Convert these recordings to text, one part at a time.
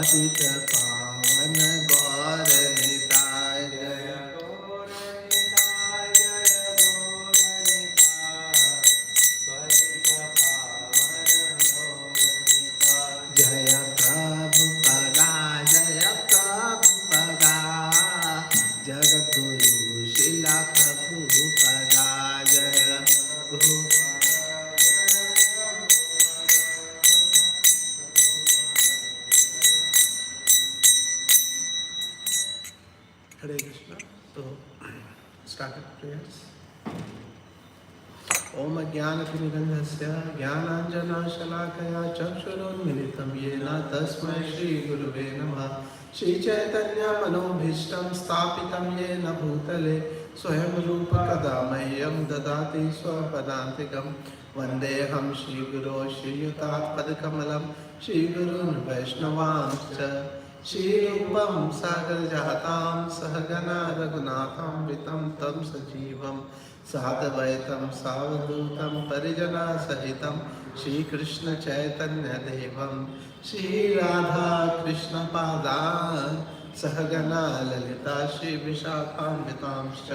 पतित पावन गौर निताय जय गौर निताय जय गौर निताय पतित पावन गौर निताय जय प्रभुपदा जय प्रभुपदा जगद्गुरु शिला प्रभुपदा जय प्रभु हरे कृष्णा। तो स्टार्टेड प्रेयर्स। ओम अज्ञानतिमिरन्धस्य ज्ञानाञ्जनशलाकया चक्षुरुन्मिलितं येन तस्मै श्रीगुरुवे नमः। श्रीचैतन्यमनोभीष्टं स्थापितं येन भूतले स्वयं रूप कदा मह्यं ददाति स्वपदान्तिकं। वन्देऽहं श्रीगुरो श्रीयुतात्पदकमलं श्रीगुरून् वैष्णवांश्च श्रीरूपं सागरजातां सहगना रघुनाथान्वितं तं सजीवं साद्वैतं सावधूतं परिजनसहितं श्रीकृष्ण चैतन्यदेवं श्रीराधाकृष्णपादान् सहगना ललिता श्रीविशाखान्वितांश्च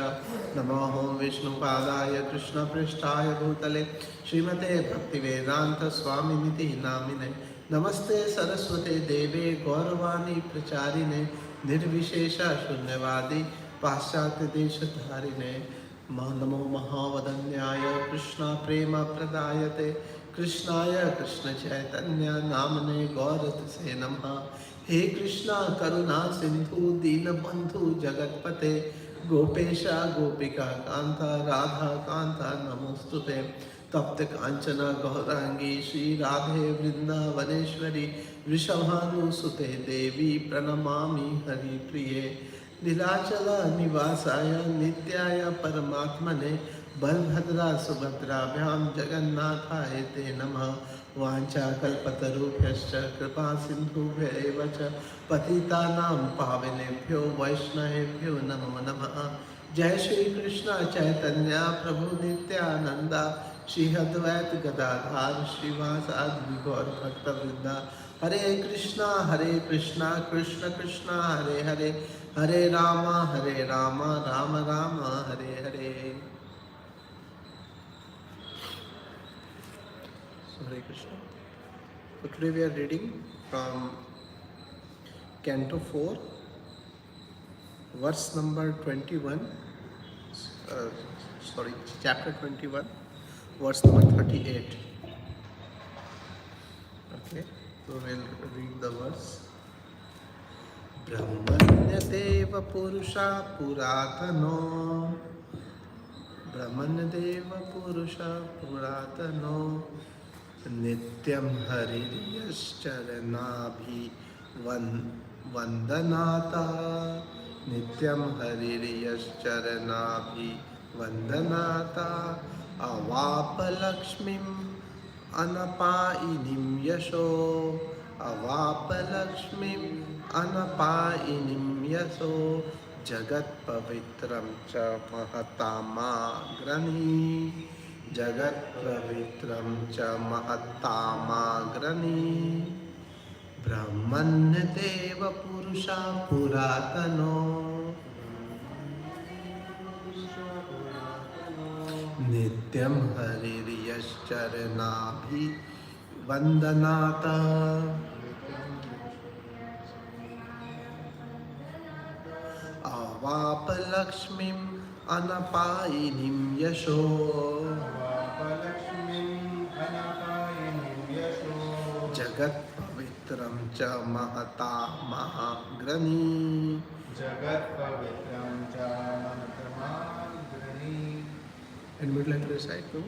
नमो विष्णुपादाय कृष्णपृष्ठाय भूतले श्रीमते भक्तिवेदान्तस्वामिनिति नामिने नमस्ते सरस्वते देवे गौरवाणी प्रचारिणे निर्विशेष शून्यवादी पाश्चात्य देशधारिणे नमो महावदन्याय कृष्ण प्रेम प्रदायते कृष्णाय कृष्ण चैतन्य नामने गौरतसे नमः। हे कृष्णा करुणा सिंधु दीनबंधु जगतपते गोपेश गोपिका कांता राधा कांता नमोस्तुते। तप्त कांचन गौरांगी श्री राधे वृंदावनेश्वरी वृषभानुसुते देवी प्रणमामि हरिप्रिये। नीलाचल निवासाय नित्याय परमात्मने बलभद्रा सुभद्राभ्यां जगन्नाथाय ते नमः। वाञ्छाकल्पतरुभ्यश्च कृपा सिन्धुभ्यैव च पतितानां पावनेभ्यो वैष्णवेभ्यो नमो नमः। जय श्री कृष्ण चैतन्य प्रभु नित्यानंद श्री अद्वैत गदाधर श्रीवासादि गौर भक्तवृंदा। हरे Krishna Krishna Krishna Hare Hare Hare Ram Ram Ram Hare Hare. Hare Krishna. So today we are reading from Canto 4, verse number 21. Chapter 21, verse number 38. Okay, so we'll read the verse. Brahmanyadeva purusha puratano Brahmanyadeva purusha puratano Nityam hariryashcharanabhi vandanata Nityam hariryashcharanabhi vandanata Avapalakshmim anapainim yasho Avapalakshmim anapainim yasho Jagat pavitram cha mahatamagrani Jagat pavitram cha mahatamagrani Brahmanyadeva purusha puratano Nityam hariryashcharanabhi vandanata Avapalakshmim anapainim yasho Jagat pavitram cha mahatamagrani Jagat pavitram cha mahatamagrani. And would like to recite too?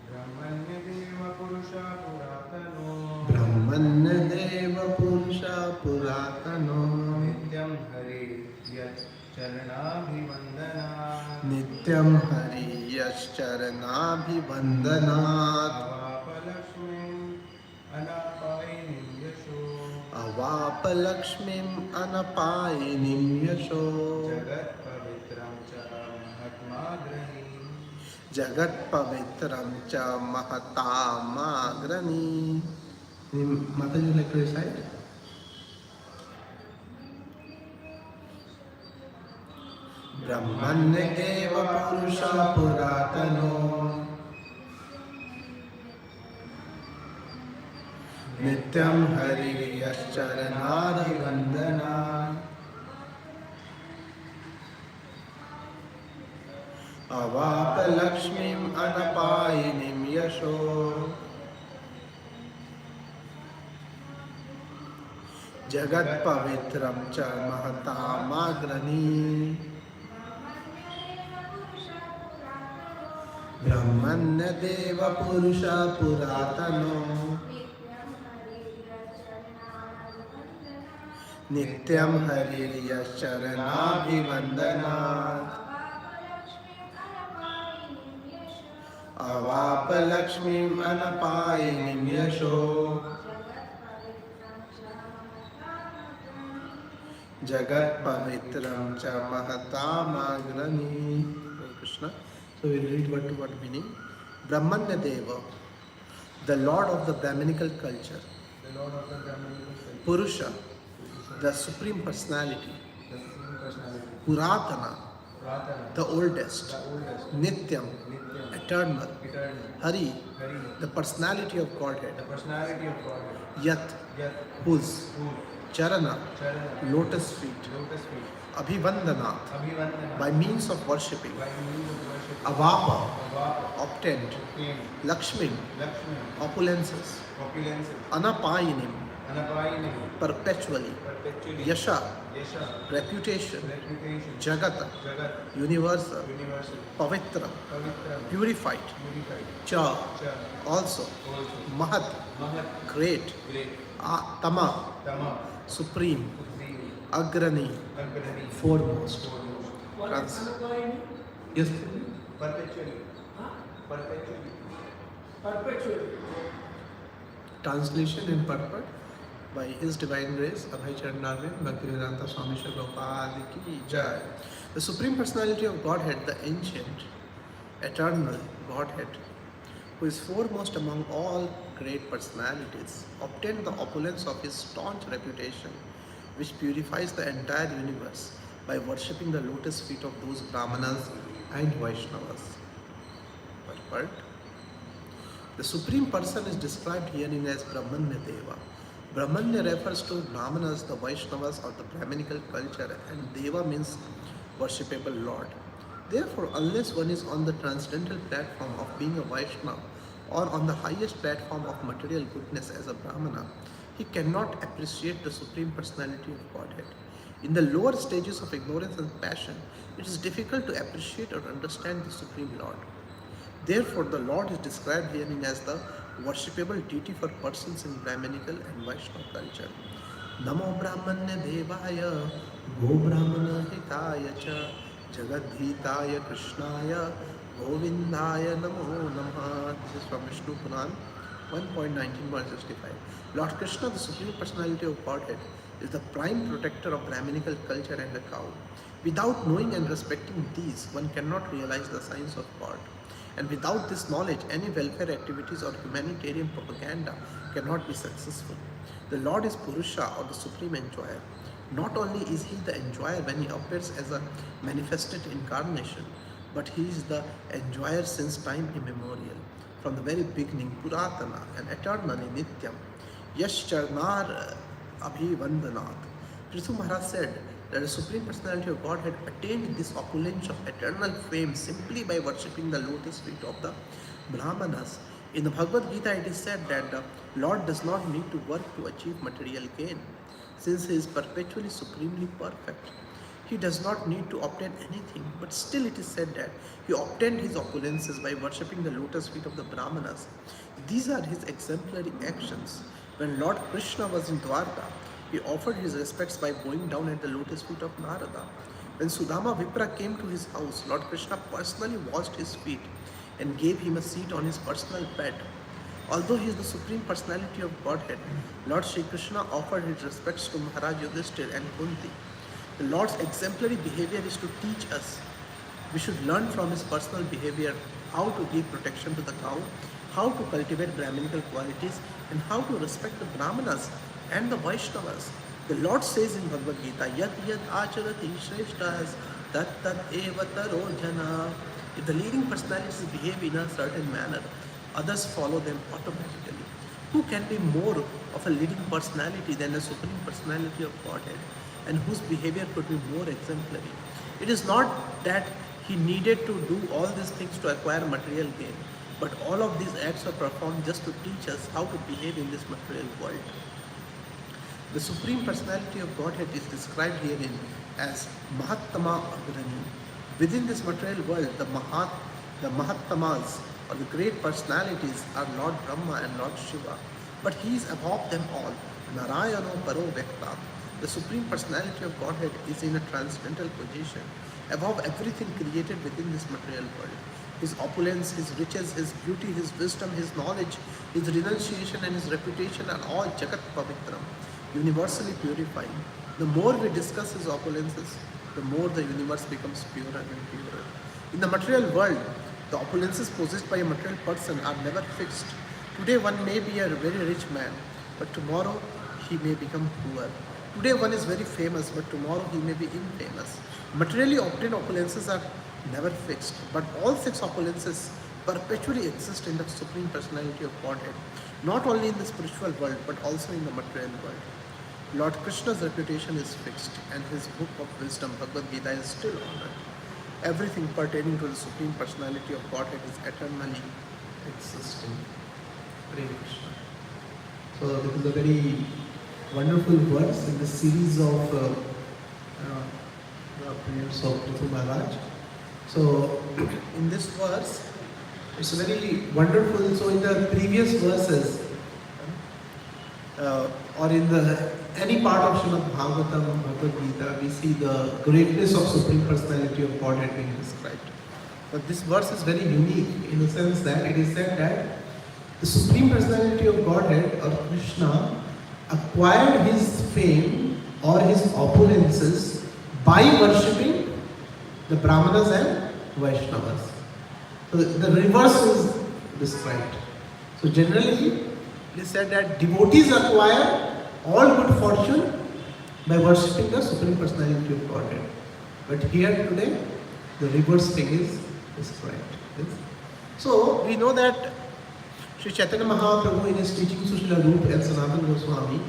Brahmanyadeva purusha puratano Brahmanyadeva purusha puratano Nityam hari yat charanabhivandanat Nityam hari yascharanaabhivandanat Avapalakshmim anapainim yasho Avapalakshmim anapainim yasho Jagat pavitram cha mahatmagrani Jagat pavitram cha mahatamagrani. Mataji, like to recite? ब्रह्मण्यदेव पुरुषः पुरातनो नित्यं हरिर्यश्चरणारविन्दना अवापलक्ष्मीम् अनपायिनीं यशो जगत्पवित्रं च महतामाग्रणी ब्रह्मण्यदेव पुरुषः पुरातनो नित्यं हरिर्यश्चरणाभिवन्दनात् अवापलक्ष्मीम् अनपायिनीं यशो जगत्पवित्रं च महतामाग्रणी. Hare Krishna. So we will read word to word meaning. Brahmanya Deva, the Lord of the Brahminical culture. The Lord of the Brahminical culture. Purusha, the Supreme Personality. The Supreme Personality. Puratana, Pratana, the oldest. the oldest. Nityam, Nityam, eternal. eternal. Hari, Hari, the personality of Godhead. the personality of Godhead. Yat, Yat, whose. who, Charana, Charana, lotus feet. lotus feet. Abhivandanat, Abhivandana, by means of worshipping. by means of worship. Avapa, Avapa, obtained. obtained. Lakshmi, Lakshmi, opulences. opulences. Anapayinim, Anapayinim, perpetually. perpetually. Yasha, Yasha, reputation. reputation. Jagata, Jagat, universal. universal. Pavitra, Pavitra, purified. purified. Cha, Cha, also. also. Mahat, Mahat, great. great. Tama, Tama, supreme. supreme. Agrani, Agrani, foremost. foremost. Trans- yes. Perpetually. Perpetually. Translation in purport by His Divine Grace, Abhijeet Prabhu, Bhaktivedanta Swami Shri Prabhupada Ki Jai. The Supreme Personality of Godhead, the ancient, eternal Godhead, who is foremost among all great personalities, obtained the opulence of his staunch reputation, which purifies the entire universe by worshipping the lotus feet of those Brahmanas and Vaishnavas. Purport. The Supreme Person is described herein as Brahmanya Deva. Brahmanya refers to Brahmanas, the Vaishnavas or the Brahminical culture, and Deva means worshipable Lord. Therefore, unless one is on the transcendental platform of being a Vaishnava or on the highest platform of material goodness as a Brahmana, he cannot appreciate the Supreme Personality of Godhead. In the lower stages of ignorance and passion, it is difficult to appreciate or understand the Supreme Lord. Therefore, the Lord is described herein as the worshipable deity for persons in Brahminical and Vaishnava culture. Namo Brahmanya Devaya, Go Brahmana Hitaya Cha, Jagadhitaya Krishnaya, Govindaya Namo Namah. This is from Vishnu Puran 1.19.65. Lord Krishna, the Supreme Personality of Godhead, is the prime protector of Brahminical culture and the cow. Without knowing and respecting these, one cannot realize the science of God. And without this knowledge, any welfare activities or humanitarian propaganda cannot be successful. The Lord is Purusha, or the Supreme Enjoyer. Not only is He the Enjoyer when He appears as a manifested incarnation, but He is the Enjoyer since time immemorial. From the very beginning, Puratana and eternally Nityam. Yash Charnar Abhivandanat. Prithu Maharaj said that the Supreme Personality of God had attained this opulence of eternal fame simply by worshipping the lotus feet of the Brahmanas. In the Bhagavad Gita, it is said that the Lord does not need to work to achieve material gain, since He is perpetually supremely perfect. He does not need to obtain anything, but still it is said that He obtained His opulences by worshipping the lotus feet of the Brahmanas. These are His exemplary actions. When Lord Krishna was in Dwarka, He offered His respects by bowing down at the lotus feet of Narada. When Sudama Vipra came to his house, Lord Krishna personally washed his feet and gave him a seat on his personal bed. Although He is the Supreme Personality of Godhead, Lord Shri Krishna offered His respects to Maharaj Yudhishthir and Kunti. The Lord's exemplary behavior is to teach us. We should learn from His personal behavior how to give protection to the cow, how to cultivate Brahminical qualities, and how to respect the Brahmanas and the Vaishnavas. The Lord says in Bhagavad Gita, Yat Yat Acharati Shreshtas tat tat eva taro jana. If the leading personalities behave in a certain manner, others follow them automatically. Who can be more of a leading personality than a supreme personality of Godhead, and whose behavior could be more exemplary? It is not that he needed to do all these things to acquire material gain, but all of these acts are performed just to teach us how to behave in this material world. The Supreme Personality of Godhead is described herein as Mahattama Agrani. Within this material world, the Mahattamas or the great personalities are Lord Brahma and Lord Shiva. But he is above them all, Narayano Paro Vekta. The Supreme Personality of Godhead is in a transcendental position, above everything created within this material world. His opulence, his riches, his beauty, his wisdom, his knowledge, his renunciation and his reputation are all Jagat Pavitram, universally purifying. The more we discuss his opulences, the more the universe becomes purer and purer. In the material world, the opulences possessed by a material person are never fixed. Today one may be a very rich man, but tomorrow he may become poor. Today one is very famous, but tomorrow he may be infamous. Materially obtained opulences are never fixed, but all six opulences perpetually exist in the Supreme Personality of Godhead, not only in the spiritual world, but also in the material world. Lord Krishna's reputation is fixed, and his book of wisdom, Bhagavad Gita, is still honored. Everything pertaining to the Supreme Personality of Godhead is eternally existing. Hare Krishna. So this is a very wonderful verse in the series of the prayers of Prithu Maharaj. So in this verse, it's very wonderful. So in the previous verses, or in the any part of Srimad Bhagavatam, Bhagavad Gita, we see the greatness of Supreme Personality of Godhead being described. But this verse is very unique in the sense that it is said that the Supreme Personality of Godhead, or Krishna, acquired his fame or his opulences by worshipping the Brahmanas and Vaishnavas. So the reverse is described. So generally, it is said that devotees acquire all good fortune by worshipping the Supreme Personality of Godhead. But here today, the reverse thing is described. Yes? So we know that Sri Chaitanya Mahaprabhu, in his teaching Sushila Rup and Sanatana Goswami,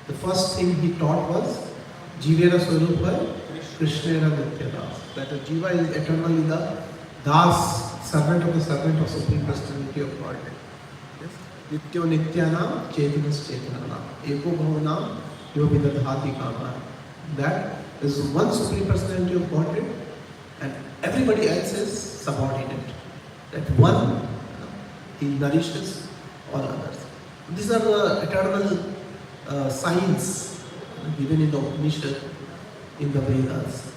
the first thing he taught was Jivena Swarupa Krishnera Nityadas. That the Jiva is eternally the Das, servant of the Supreme Personality of Godhead. Nityo Nityanam Chetinas Chetananam Eko Bhavanam Yovidadhati Kama. That is one Supreme Personality of Godhead, and everybody else is subordinate. That one, he nourishes all others. These are the eternal signs given in the Upanishad, in the Vedas.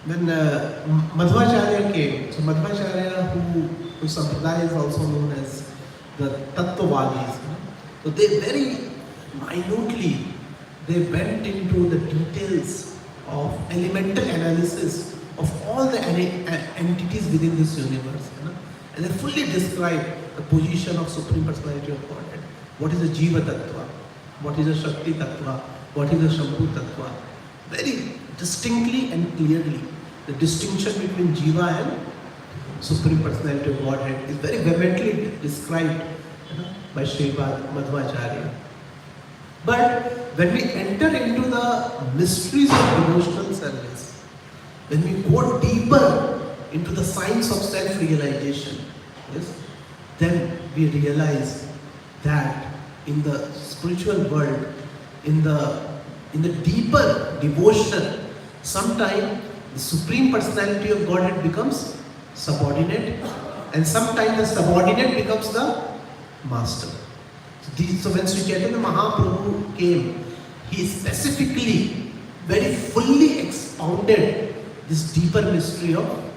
When Madhvacharya came, so Madhvacharya, whose sampradaya is also known as the Tattvavadis, so they very minutely they went into the details of elemental analysis of all the entities within this universe, and they fully described the position of Supreme Personality of Godhead. What is the Jiva Tattva? What is the Shakti Tattva? What is the Shambhu Tattva? Very distinctly and clearly, the distinction between Jiva and Supreme Personality of Godhead is very vehemently described by Sripad Madhvacharya. But when we enter into the mysteries of devotional service, when we go deeper into the science of self-realization, yes, then we realize that in the spiritual world, in the deeper devotion, sometimes the Supreme Personality of Godhead becomes subordinate, and sometimes the subordinate becomes the master. So when Sri Chaitanya Mahaprabhu came, he specifically, very fully expounded this deeper mystery of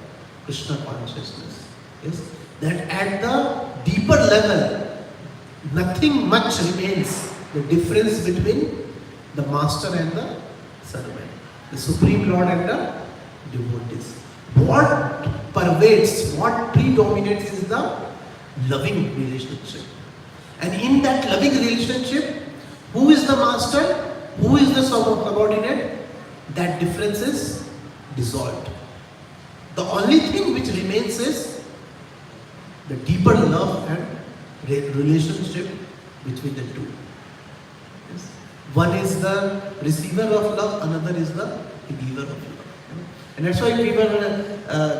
Krishna consciousness. Yes? That at the deeper level, nothing much remains the difference between the master and the servant, the Supreme Lord and the devotees. What pervades, what predominates is the loving relationship. And in that loving relationship, who is the master? Who is the subordinate? That difference is dissolved. The only thing which remains is the deeper love and relationship between the two. Yes. One is the receiver of love, another is the giver of love. And that's why we were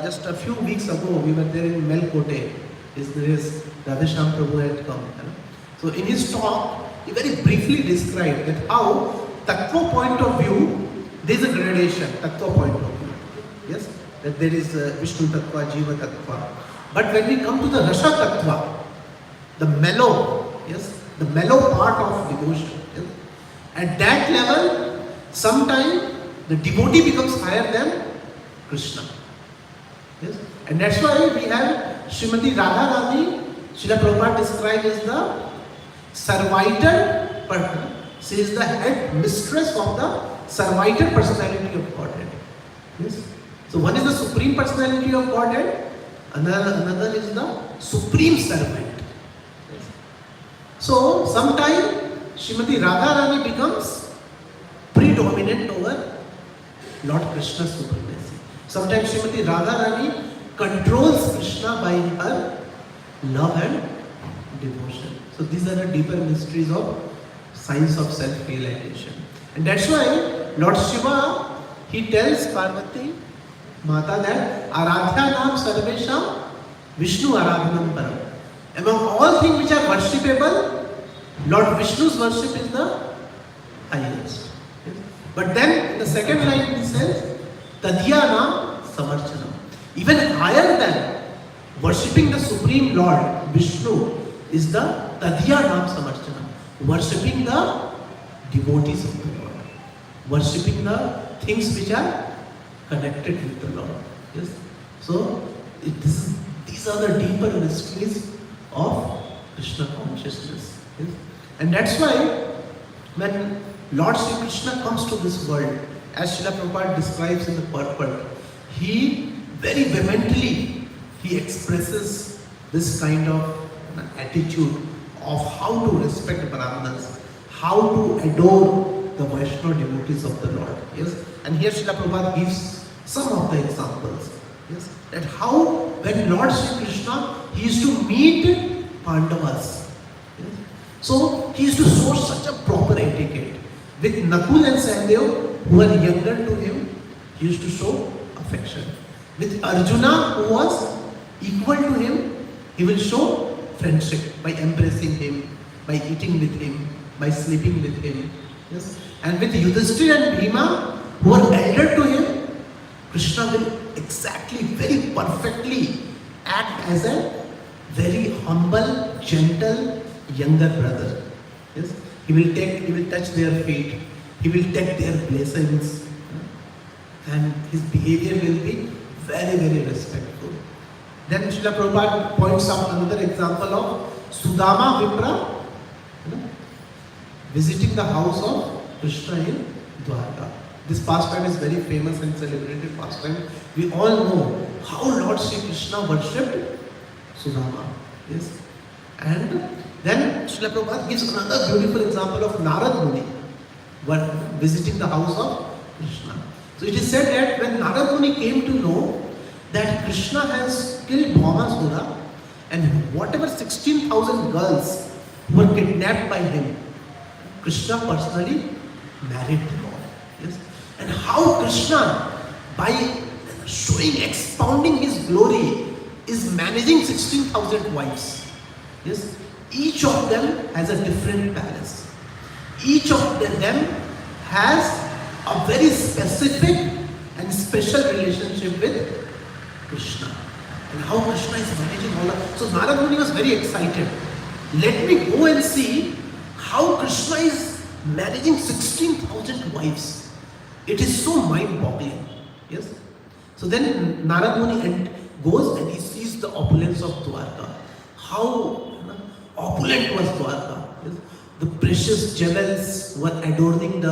just a few weeks ago, we were there in Melkote. There is Abhijeet Prabhu had come. So in his talk, he very briefly described that how Tattva point of view, there is a gradation, Tattva point of view. Yes, that there is Vishnu Tattva, Jiva Tattva. But when we come to the Rasa Tattva, the mellow, yes, the mellow part of devotion, yes, at that level, sometimes the devotee becomes higher than Krishna. Yes, and that's why we have Srimati Radharani, Srila Prabhupada described as the servitor person. She is the head mistress of the servitor personality of Godhead. Yes. So one is the supreme personality of Godhead, another is the supreme servant. Yes. So sometimes Srimati Radharani becomes predominant over Lord Krishna's supremacy. Sometimes Srimati Radharani controls Krishna by her love and devotion. So these are the deeper mysteries of science of self-realization. And that's why Lord Shiva, he tells Parvati Mata that Aradhya Nam Sarvesham Vishnu Aradhanam Param. Among all things which are worshipable, Lord Vishnu's worship is the highest. But then in the second line he says Tadhyanam Samarchanam. Even higher than worshipping the Supreme Lord Vishnu is the Tadhyanam Samarchanam. Worshipping the devotees of the Lord. Worshipping the things which are connected with the Lord. Yes. So these are the deeper mysteries of Krishna consciousness. Yes. And that's why when Lord Sri Krishna comes to this world, as Srila Prabhupada describes in the purport, he very vehemently he expresses this kind of attitude of how to respect Brahmanas, how to adore the Vaishnava devotees of the Lord. Yes, and here Srila Prabhupada gives some of the examples. Yes, that how when Lord Sri Krishna he used to meet Pandavas. Yes? So he used to show such a proper etiquette. With Nakul and Sahadev, who were younger to him, he used to show affection. With Arjuna, who was equal to him, he will show friendship by embracing him, by eating with him, by sleeping with him. Yes? And with Yudhishthira and Bhima, who are elder to him, Krishna will exactly, very perfectly act as a very humble, gentle, younger brother. Yes? He will touch their feet, he will take their blessings, and his behavior will be very, very respectful. Then Srila Prabhupada points out another example of Sudama Vipra visiting the house of Krishna in Dwarka. This pastime is very famous and celebrated pastime. We all know how Lord Sri Krishna worshipped Sudama. Yes. And then Srila Prabhupada gives another beautiful example of Narad Muni visiting the house of Krishna. So it is said that when Narad Muni came to know that Krishna has killed Bhaumasura and whatever 16,000 girls were kidnapped by him, Krishna personally married them all. Yes? And how Krishna, by expounding his glory, is managing 16,000 wives. Yes? Each of them has a different palace. Each of them has a very specific and special relationship with Krishna. And how Krishna is managing all that. So Narad Muni was very excited. Let me go and see how Krishna is managing 16,000 wives. It is so mind-boggling. Yes? So then Narad Muni goes and he sees the opulence of Dwarka. How opulent was Dwarka. Yes? The precious jewels were adorning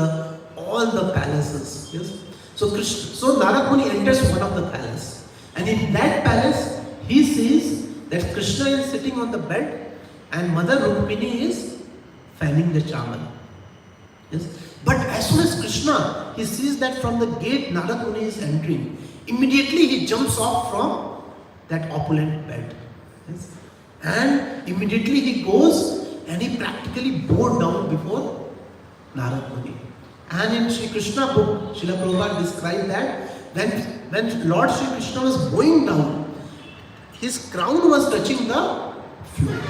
all the palaces. Yes? So Narad Muni enters one of the palaces. And in that palace, he sees that Krishna is sitting on the bed and Mother Rukmini is fanning the chaman. Yes? But as soon as Krishna, he sees that from the gate Narad Muni is entering, immediately he jumps off from that opulent bed. Yes? And immediately he goes and he practically bowed down before Narad Muni. And in Sri Krishna book, Srila Prabhupada described that when Lord Sri Krishna was bowing down, his crown was touching the floor.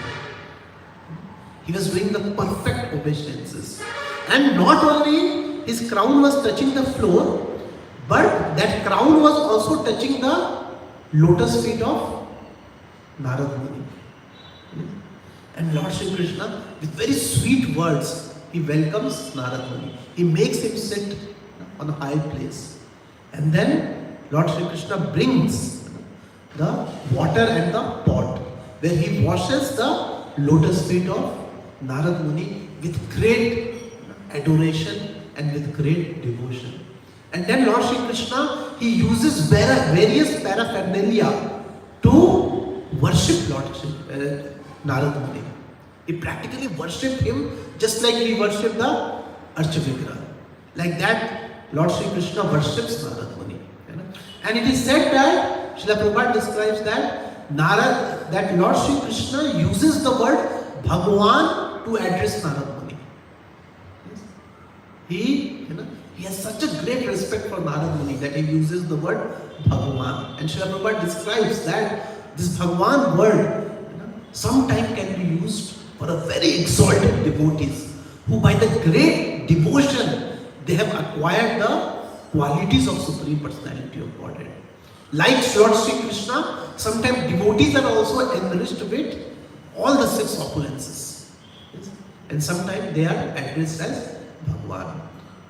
He was doing the perfect obeisances. And not only his crown was touching the floor, but that crown was also touching the lotus feet of Narad Muni. And Lord Sri Krishna, with very sweet words, he welcomes Narad Muni. He makes him sit on a high place. And then Lord Sri Krishna brings the water and the pot, where he washes the lotus feet of Narad Muni with great adoration and with great devotion. And then Lord Sri Krishna, he uses various paraphernalia to worship Lord Narad Muni. He practically worshipped him just like he worshipped the Archavigraha. Like that, Lord Sri Krishna worships Narad Muni. And it is said that, Srila Prabhupada describes that Lord Sri Krishna uses the word Bhagwan to address Narad Muni. Yes? He has such a great respect for Narad Muni that he uses the word Bhagwan. And Srila Prabhupada describes that this Bhagwan word sometimes can be used for a very exalted devotees who by the great devotion they have acquired the qualities of Supreme Personality of Godhead. Like Lord Sri Krishna, sometimes devotees are also enriched with all the 6 opulences. Yes? And sometimes they are addressed as Bhagwan.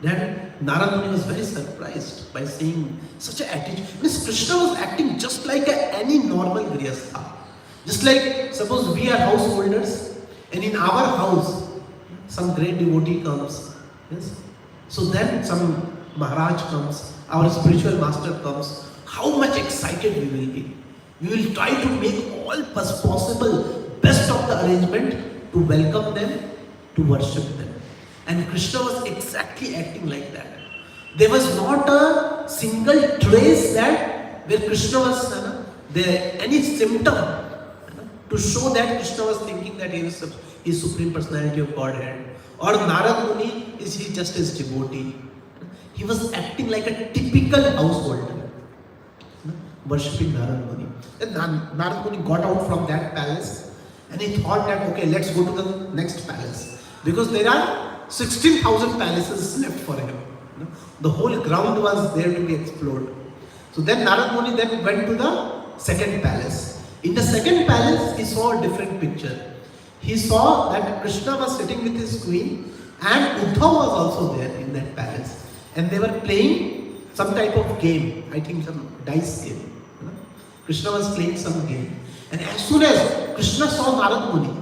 Then Narad Muni was very surprised by seeing such an attitude. Means Krishna was acting just like any normal Grihastha. Just like suppose we are householders and in our house some great devotee comes. Yes? So then some Maharaj comes, our spiritual master comes. How much excited we will be. We will try to make all possible best of the arrangement to welcome them, to worship them. And Krishna was exactly acting like that. There was not a single trace that where Krishna was there any symptom to show that Krishna was thinking that he is Supreme Personality of Godhead, or Narad Muni is he just his devotee. He was acting like a typical householder, worshipping Narad Muni. Then Narad Muni got out from that palace and he thought that okay, let's go to the next palace, because there are 16,000 palaces left for him. The whole ground was there to be explored. So then Narad Muni then went to the second palace. In the second palace, he saw a different picture. He saw that Krishna was sitting with his queen and Uddhav was also there in that palace. And they were playing some type of game, I think some dice game. Krishna was playing some game. And as soon as Krishna saw Narad Muni,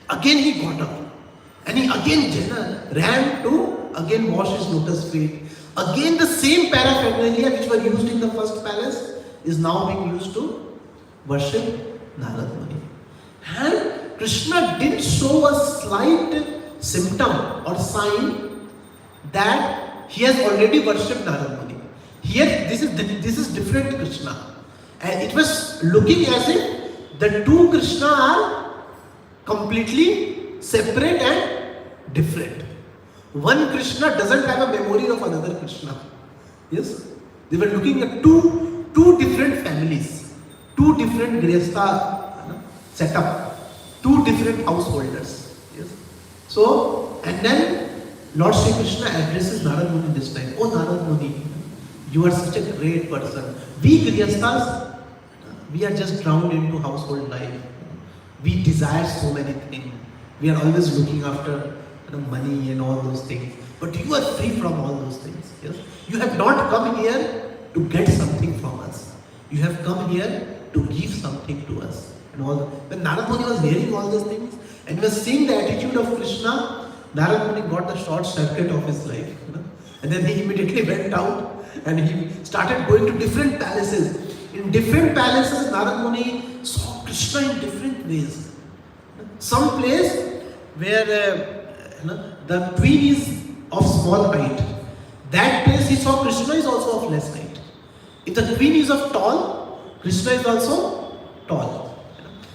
again he got up. And he again ran to again wash his lotus feet. Again the same paraphernalia which were used in the first palace is now being used to worship Narad Muni. And Krishna didn't show a slight symptom or sign that he has already worshipped Narad Muni. Here this is different Krishna. And it was looking as if the two Krishna are completely separate and different. One Krishna doesn't have a memory of another Krishna. Yes? They were looking at two different families, two different Grihastha setup, two different householders. Yes? So, and then Lord Sri Krishna addresses Narad Muni this time. Oh Narad Muni, you are such a great person. We Grihasthas, we are just drowned into household life. We desire so many things. We are always looking after money and all those things. But you are free from all those things. Yes? You have not come here to get something from us. You have come here to give something to us. And all. When Narad Muni was hearing all those things and was seeing the attitude of Krishna, Narad Muni got the short circuit of his life. And then he immediately went out and he started going to different palaces. In different palaces, Narad Muni saw Krishna in different ways. Some place where the queen is of small height. That place he saw Krishna is also of less height. If the queen is of tall, Krishna is also tall.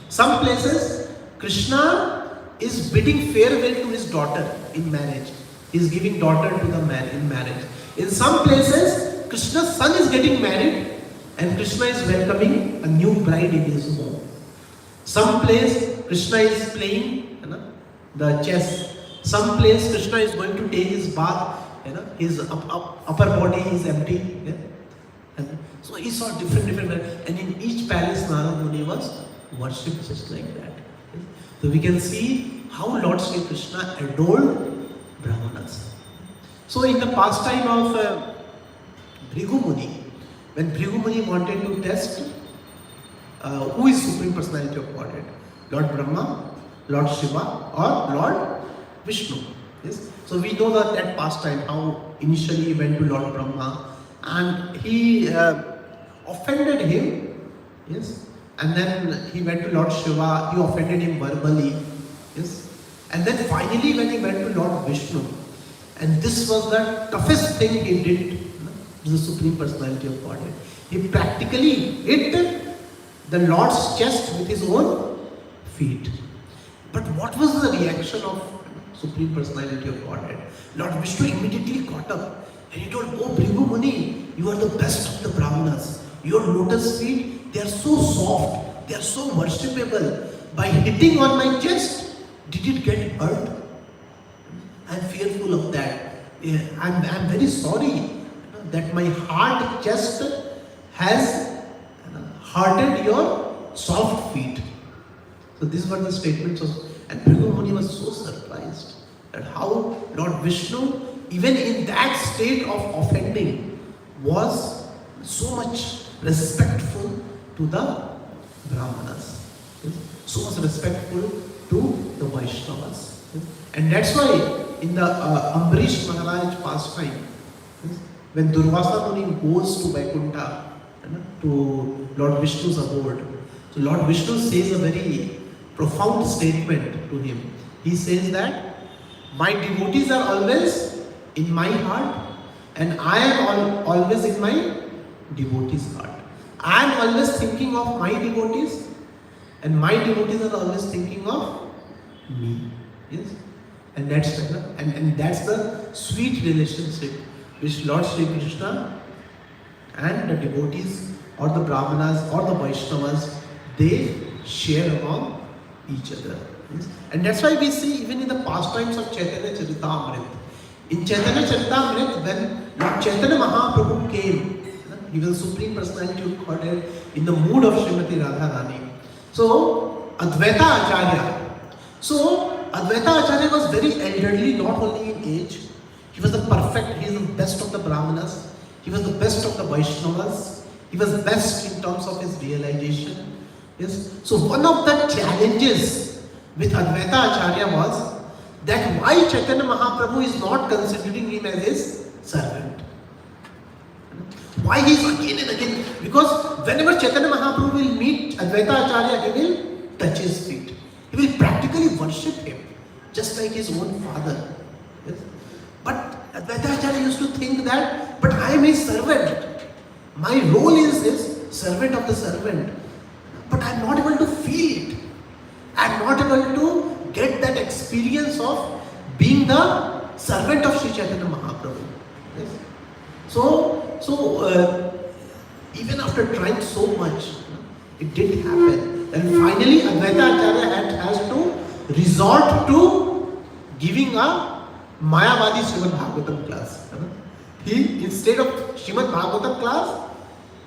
Some places Krishna is bidding farewell to his daughter in marriage. He is giving daughter to the man in marriage. In some places Krishna's son is getting married and Krishna is welcoming a new bride in his home. Some place Krishna is playing the chess. Some place Krishna is going to take his bath. His upper body is empty. Yeah? And so he saw different, and in each palace Narada Muni was worshipped just like that. Yeah? So we can see how Lord Sri Krishna adored Brahmanas. So in the pastime of Bhrigu Muni, when Bhrigu Muni wanted to test who is Supreme Personality of Godhead, Lord Brahma, Lord Shiva, or Lord Vishnu. Yes? So we know that pastime, how initially he went to Lord Brahma and he offended him. Yes? And then he went to Lord Shiva, he offended him verbally. Yes? And then finally when he went to Lord Vishnu, and this was the toughest thing he did to the Supreme Personality of Godhead. He practically hit the Lord's chest with his own feet. But what was the reaction of Supreme Personality of Godhead? Lord Vishnu immediately caught up and he told, "Oh Bhrigu Muni, you are the best of the Brahmanas. Your lotus feet, they are so soft, they are so worshipable. By hitting on my chest, did it get hurt? I am fearful of that. I am very sorry that my hard chest has hurted your soft feet." So these were the statements of, and Bhrigu Muni was so surprised that how Lord Vishnu, even in that state of offending, was so much respectful to the Brahmanas, yes? So much respectful to the Vaishnavas. Yes? And that's why in the Ambarish Maharaj pastime, yes, when Durvasa Muni goes to Vaikuntha, to Lord Vishnu's abode, so Lord Vishnu says a very profound statement to him. He says that my devotees are always in my heart and I am always in my devotees' heart. I am always thinking of my devotees and my devotees are always thinking of me. Yes? And that's the sweet relationship which Lord Sri Krishna and the devotees or the Brahmanas or the Vaishnavas, they share among each other. Yes? And that's why we see even in the pastimes of Chaitanya Charitamrita. In Chaitanya Charitamrita, when Lord Chaitanya Mahaprabhu came, he was the Supreme Personality of Godhead in the mood of Srimati Radharani. So Advaita Acharya. So Advaita Acharya was very elderly, not only in age. He was he is the best of the Brahmanas. He was the best of the Vaishnavas. He was best in terms of his realization. Yes. So one of the challenges with Advaita Acharya was that why Chaitanya Mahaprabhu is not considering him as his servant. Why he is again and again? Because whenever Chaitanya Mahaprabhu will meet Advaita Acharya, he will touch his feet. He will practically worship him, just like his own father. Yes? But Advaita Acharya used to think that, but I am his servant. My role is his servant of the servant. But I am not able to feel it. I am not able to get that experience of being the servant of Sri Chaitanya Mahaprabhu. Yes? So even after trying so much, it didn't happen. And finally Advaita Acharya has to resort to giving a Mayavadi Srimad Bhagavatam class. He, instead of Srimad Bhagavatam class,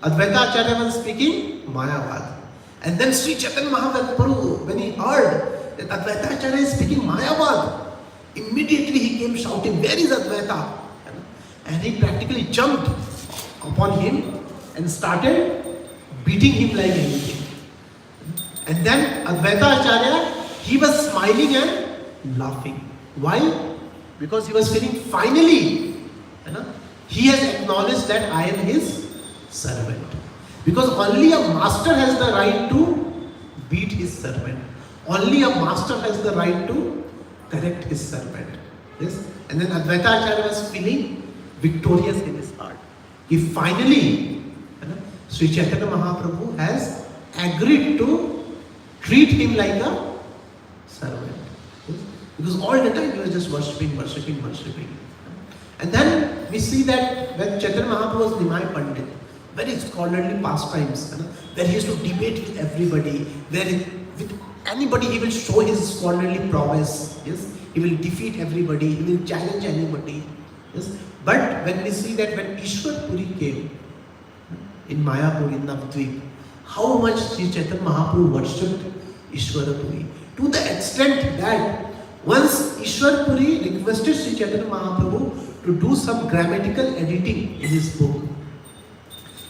Advaita Acharya was speaking Mayavad. And then Sri Chaitanya Mahaprabhu, when he heard that Advaita Acharya is speaking Mayavad, immediately he came shouting, "Where is Advaita?" And he practically jumped upon him and started beating him like anything. And then Advaita Acharya, he was smiling and laughing. Why? Because he was feeling finally, he has acknowledged that I am his servant. Because only a master has the right to beat his servant. Only a master has the right to correct his servant. Yes? And then Advaita Acharya was feeling victorious in his heart. He finally, Sri Chaitanya Mahaprabhu has agreed to treat him like a servant. Yes? Because all the time he was just worshipping. And then we see that when Chaitanya Mahaprabhu was Nimai Pandit, very scholarly pastimes, where he used to debate with everybody, where with anybody he will show his scholarly prowess. Yes, he will defeat everybody, he will challenge anybody. Yes, but when we see that when Ishwar Puri came in Mayapur in Navdvip, how much Sri Chaitanya Mahaprabhu worshipped Ishwar Puri, to the extent that once Ishwar Puri requested Sri Chaitanya Mahaprabhu to do some grammatical editing in his book.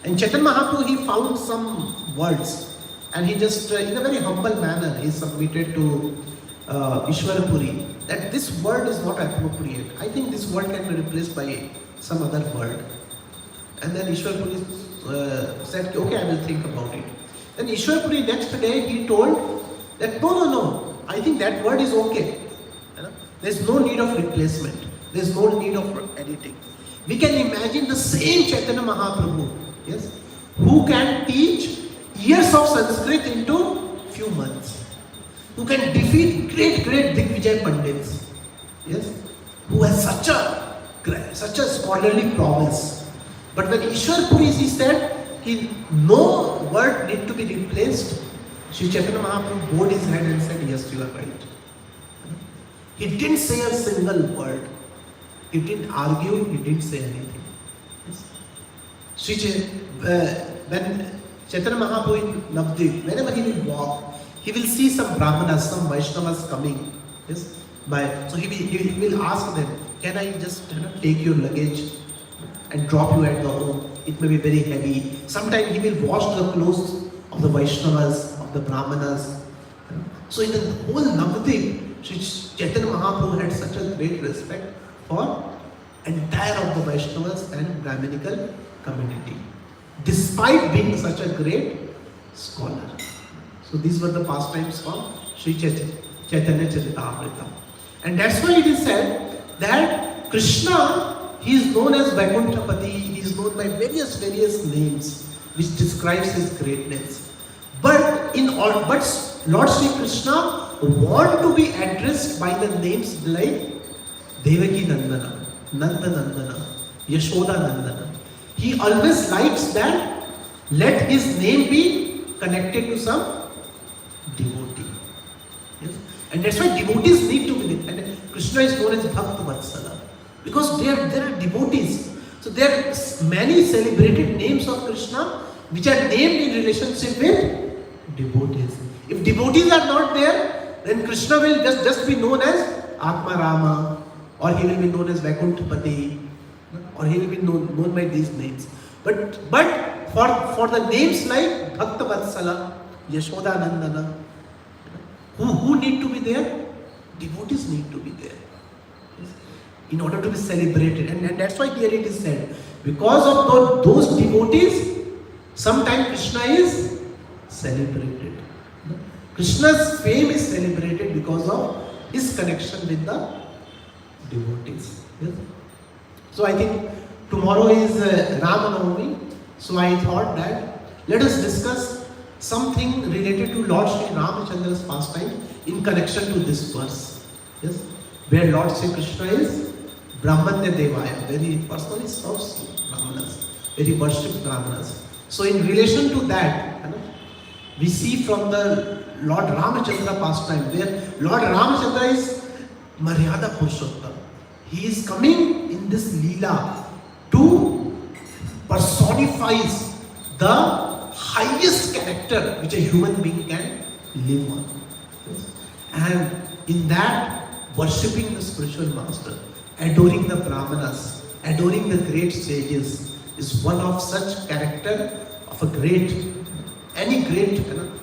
And Chaitanya Mahaprabhu, he found some words and he just, in a very humble manner, he submitted to Ishwar Puri that this word is not appropriate. I think this word can be replaced by some other word. And then Ishwar Puri said, okay, I will think about it. Then Ishwar Puri next day, he told that no, I think that word is okay. There's no need of replacement. There's no need of editing. We can imagine the same Chaitanya Mahaprabhu, yes, who can teach years of Sanskrit into few months, who can defeat great Digvijay Pandits, yes, who has such a scholarly prowess. But when Ishwar Puri, he said, no word need to be replaced, Sri Chaitanya Mahaprabhu bowed his head and said, yes, you are right. He didn't say a single word. He didn't argue, he didn't say anything. Yes. When Chaitanya Mahaprabhu in Navdvip, whenever he will walk, he will see some Brahmanas, some Vaishnavas coming. Yes. So he will ask them, can I just take your luggage and drop you at the home? It may be very heavy. Sometimes he will wash the clothes of the Vaishnavas, of the Brahmanas. So in the whole Navdvip, Sri Chaitanya Mahaprabhu had such a great respect for entire of the Vaishnavas and Brahminical community, despite being such a great scholar. So these were the pastimes of Sri Chaitanya Charitamrita. And that's why it is said that Krishna, he is known as Vaikuntapati, he is known by various names which describes his greatness. But Lord Sri Krishna want to be addressed by the names like Devaki Nandana, Nanda Nandana, Yashoda Nandana. He always likes that let his name be connected to some devotee. Yes? And that's why devotees need to be there. And Krishna is known as Bhakta Vatsala, because there are devotees. So there are many celebrated names of Krishna which are named in relationship with devotees. If devotees are not there, then Krishna will just be known as Atma Rama, or he will be known as Vaikuntapati, or he will be known by these names. But for the names like Bhakta Vatsala, Yashoda Nandana, who need to be there? Devotees need to be there, in order to be celebrated. And that's why here it is said, because of those devotees, sometimes Krishna is celebrated. Krishna's fame is celebrated because of his connection with the devotees. Yes? So I think tomorrow is Rama Navami. So I thought that let us discuss something related to Lord Sri Ramachandra's pastime in connection to this verse. Yes? Where Lord Sri Krishna is Brahmanya Devaya, where he personally serves Brahmanas, where he worships Brahmanas. So in relation to that, we see from the Lord Ramachandra pastime, where Lord Ramachandra is Maryada Purushottam. He is coming in this Leela to personify the highest character which a human being can live on. And in that, worshipping the spiritual master, adoring the Brahmanas, adoring the great sages is one of such character of any great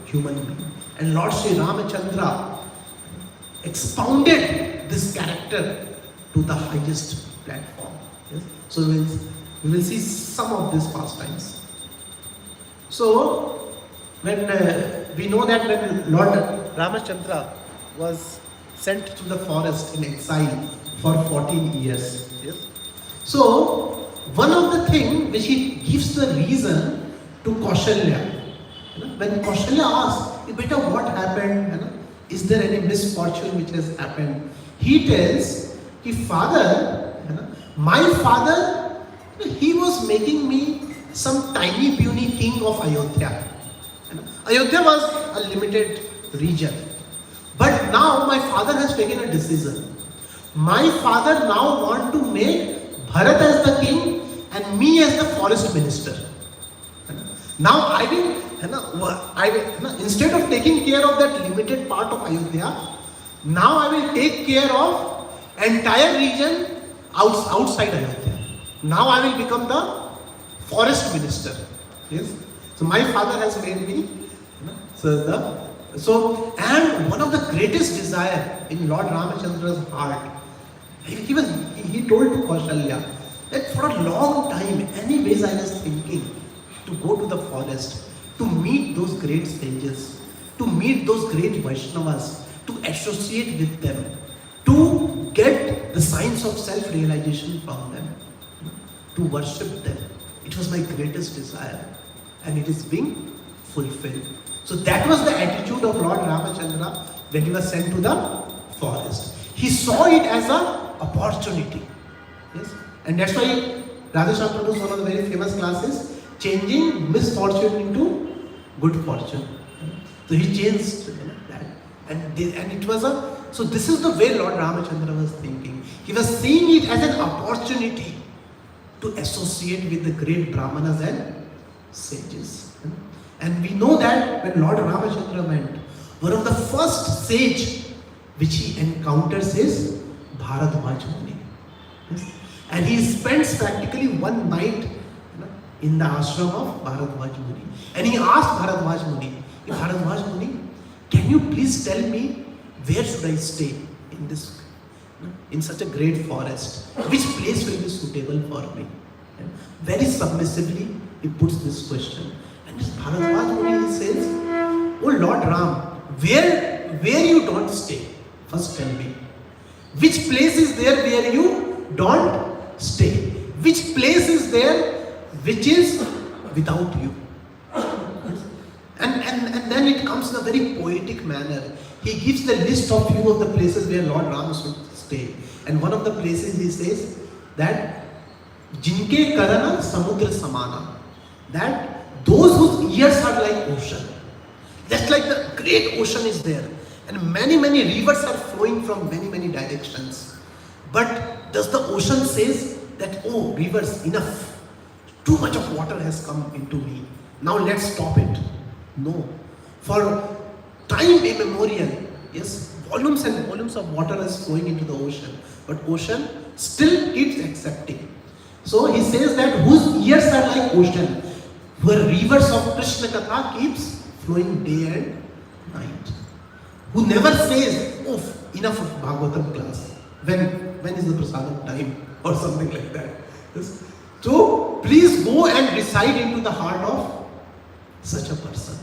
human being. And Lord Sri Ramachandra expounded this character to the highest platform. Yes? So we will see some of these pastimes. So when we know that when Lord Ramachandra was sent to the forest in exile, for 14 years. Yes. So, one of the things which he gives the reason to Kaushalya, when Kaushalya asks, "Beta, what happened? Is there any misfortune which has happened?" He tells, "Father, my father, he was making me some tiny puny king of Ayodhya. Ayodhya was a limited region. But now my father has taken a decision. My father now wants to make Bharat as the king and me as the forest minister. Now I will, instead of taking care of that limited part of Ayodhya, now I will take care of entire region outside Ayodhya. Now I will become the forest minister." Yes. So my father has made me. And one of the greatest desire in Lord Ramachandra's heart, he told to Kaushalya that for a long time, anyways, I was thinking to go to the forest, to meet those great sages, to meet those great Vaishnavas, to associate with them, to get the signs of self-realization from them, to worship them. It was my greatest desire, and it is being fulfilled. So that was the attitude of Lord Ramachandra when he was sent to the forest. He saw it as an opportunity. Yes? And that's why Radheshyam Prabhu's one of the very famous classes, changing misfortune into good fortune. So he changed that. And it was so this is the way Lord Ramachandra was thinking. He was seeing it as an opportunity to associate with the great Brahmanas and sages. And we know that when Lord Ramachandra went, one of the first sage which he encounters is Bharadwaj Muni. Yes? And he spends practically one night in the ashram of Bharadwaj Muni. And he asked Bharadwaj Muni, "Bharadwaj Muni, can you please tell me where should I stay in such a great forest? Which place will be suitable for me?" And very submissively he puts this question. And this Bharadwaj Muni says, "Oh Lord Ram, where you don't stay? First tell me. Which place is there where you don't stay? Which place is there which is without you?" And then it comes in a very poetic manner. He gives the list of few of the places where Lord Ram should stay. And one of the places he says that Jinke Karana Samudra Samana, that those whose ears are like ocean, just like the great ocean is there, and many rivers are flowing from many directions. But does the ocean says that, "Oh rivers, enough, too much of water has come into me, now let's stop it"? No. For time immemorial, yes, volumes and volumes of water is flowing into the ocean, but ocean still keeps accepting. So he says that whose ears are like ocean, where rivers of Krishna Katha keeps flowing day and night. Who never says, "Oh, enough of Bhagavatam class. When is the prasadam time?" or something like that. Yes. So please go and reside into the heart of such a person.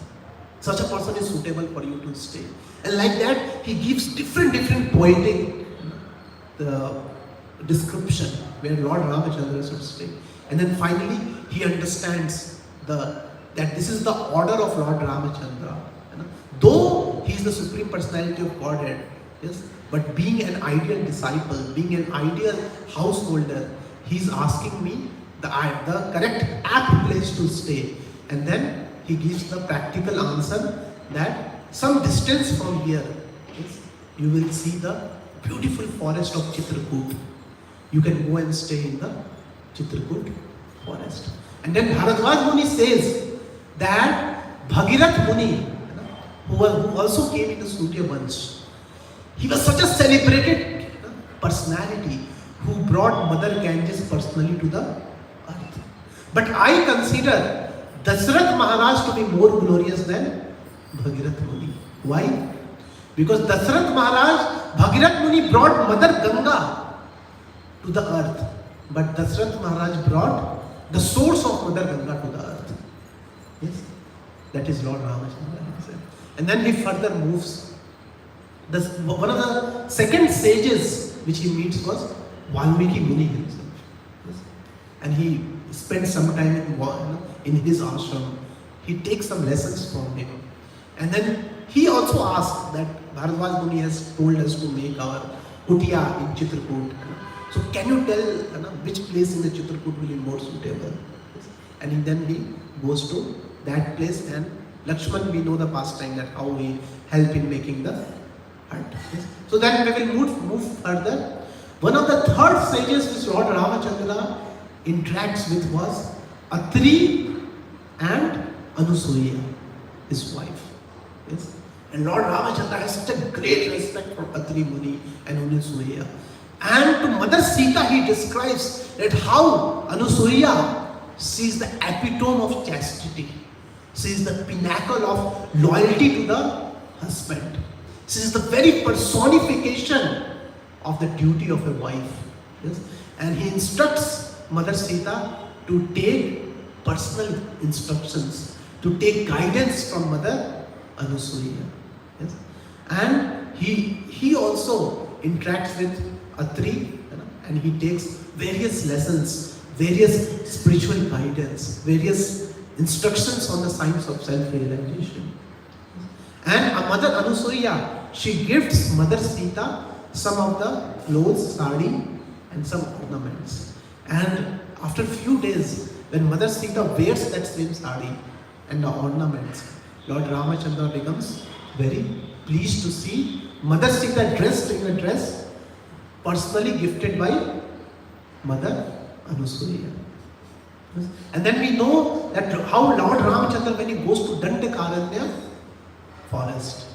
Such a person is suitable for you to stay. And like that, he gives different poetic description where Lord Ramachandra should stay. And then finally, he understands that this is the order of Lord Ramachandra. Though he is the Supreme Personality of Godhead, yes, but being an ideal disciple, being an ideal householder, he is asking me the correct apt place to stay. And then he gives the practical answer that some distance from here, yes, you will see the beautiful forest of Chitrakoot. You can go and stay in the Chitrakoot forest. And then Bharadwaj Muni says that Bhagirath Muni, who also came in the Surya Vansh, he was such a celebrated personality who brought Mother Ganges personally to the earth. But I consider Dasarath Maharaj to be more glorious than Bhagirath Muni. Why? Because Dasarath Maharaj, Bhagirath Muni brought Mother Ganga to the earth, but Dasarath Maharaj brought the source of Mother Ganga to the earth. Yes, that is Lord Ramachandra himself. And then he further moves. One of the second sages which he meets was Valmiki Muni himself. Yes. And he spends some time in his ashram. He takes some lessons from him. And then he also asked that Bharadwaj Muni has told us to make our kutia in Chitrakoot. So can you tell which place in the Chitrakoot will be more suitable? Yes. And then he goes to that place, and Lakshman, we know the pastime that how he helped in making the hut. Yes. So then we will move further. One of the third sages which Lord Ramachandra interacts with was Atri and Anusuya, his wife. Yes. And Lord Ramachandra has such a great respect for Atri Muni and Anusuya. And to Mother Sita he describes that how Anusuya sees the epitome of chastity. She is the pinnacle of loyalty to the husband. She is the very personification of the duty of a wife. Yes? And he instructs Mother Sita to take personal instructions, to take guidance from Mother Anusuya. Yes? And he also interacts with Atri, and he takes various lessons, various spiritual guidance, various instructions on the science of self-realization. And Mother Anusuya, she gifts Mother Sita some of the clothes, sari, and some ornaments. And after a few days, when Mother Sita wears that same sari and the ornaments, Lord Ramachandra becomes very pleased to see Mother Sita dressed in a dress personally gifted by Mother Anusuya. And then we know that how Lord Ramachandra, when he goes to Dandakaranya forest,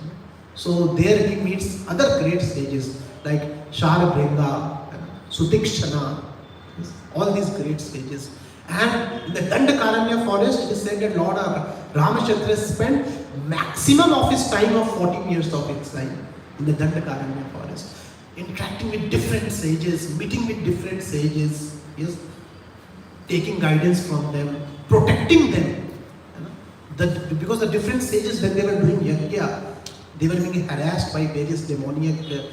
so there he meets other great sages like Sharabringa, Sutikshana, all these great sages. And in the Dandakaranya forest, it is said that Lord Ramachandra spent maximum of his time of 14 years of exile in the Dandakaranya forest, interacting with different sages, meeting with different sages, yes, taking guidance from them, protecting them. Because the different sages, when they were doing yajna, they were being harassed by various demoniac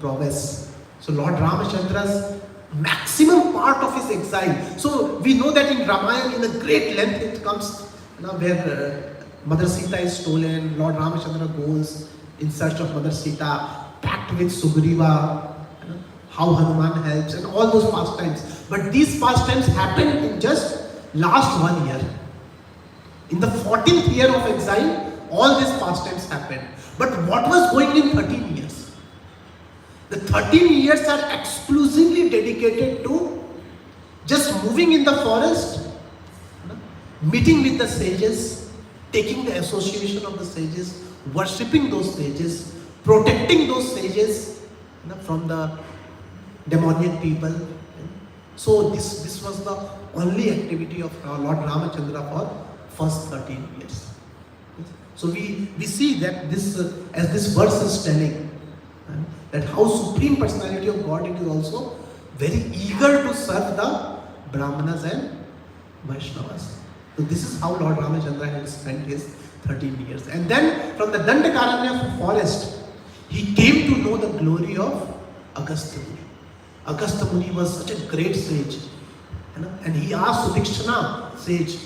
prowess. So Lord Ramachandra's maximum part of his exile. So we know that in Ramayana, in a great length, it comes where Mother Sita is stolen. Lord Ramachandra goes in search of Mother Sita, packed with Sugriva, how Hanuman helps, and all those pastimes. But these pastimes happened in just last 1 year. In the 14th year of exile, all these pastimes happened. But what was going in 13 years? The 13 years are exclusively dedicated to just moving in the forest, meeting with the sages, taking the association of the sages, worshipping those sages, protecting those sages from the demoniac people. So this was the only activity of Lord Ramachandra for first 13 years. So we see that this, as this verse is telling, that how Supreme Personality of Godhead is also very eager to serve the Brahmanas and Vaishnavas. So this is how Lord Ramachandra had spent his 13 years. And then from the Dandakaranya forest, he came to know the glory of Agastya Muni. Agastya Muni was such a great sage. And he asked Sutikshana sage,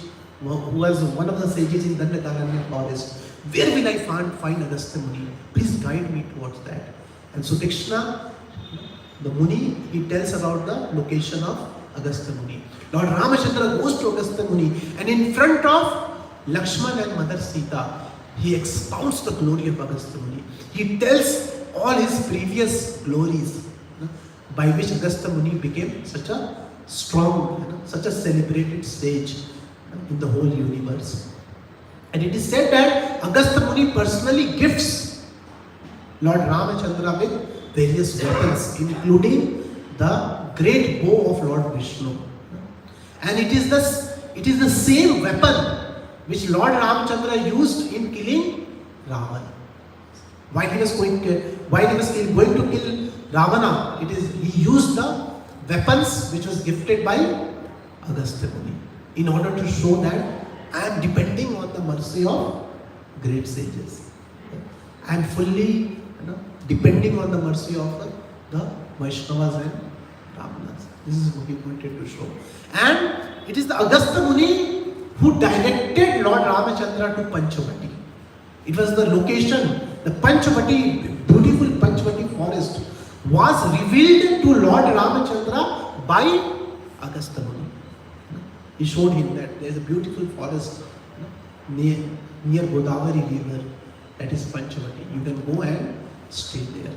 who was one of the sages in Dandakaranya forest, where will I find Agastya Muni? Please guide me towards that. And Sutikshana, the Muni, he tells about the location of Agastya Muni. Lord Ramachandra goes to Agastya Muni, and in front of Lakshman and Mother Sita, he expounds the glory of Agastya Muni. He tells all his previous glories, by which Agastya Muni became such a strong, such a celebrated sage in the whole universe. And it is said that Agastya Muni personally gifts Lord Ramachandra with various weapons, including the great bow of Lord Vishnu. And it is the same weapon which Lord Ramachandra used in killing Ravan. While he was going to kill Ravana, he used the weapons which was gifted by Agastya Muni in order to show that I am depending on the mercy of great sages. I am fully depending on the mercy of the the Vaishnavas and Brahmanas. This is what he wanted to show. And it is the Agastya Muni who directed Lord Ramachandra to Panchavati. It was the location, the Panchavati, beautiful Panchavati forest was revealed to Lord Ramachandra by Agastya Muni. He showed him that there is a beautiful forest near Godavari river, that is Panchavati. You can go and stay there.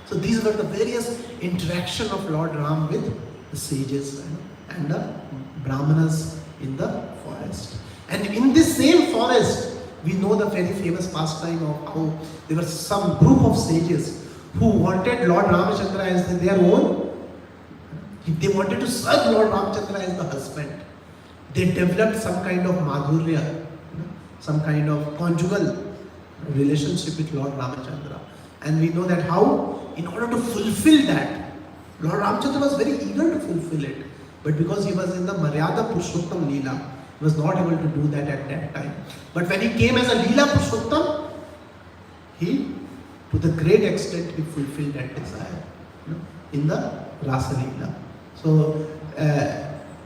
So these were the various interaction of Lord Ram with the sages and the Brahmanas in the forest. And in this same forest, we know the very famous pastime of how there were some group of sages who wanted Lord Ramachandra as their own. They wanted to serve Lord Ramachandra as the husband. They developed some kind of madhurya, some kind of conjugal relationship with Lord Ramachandra. And we know that how, in order to fulfill that, Lord Ramachandra was very eager to fulfill it. But because he was in the Maryada Purushottam Leela, he was not able to do that at that time. But when he came as a Leela Purushottam, he, to the great extent, he fulfilled that desire in the Rasa Leela. So,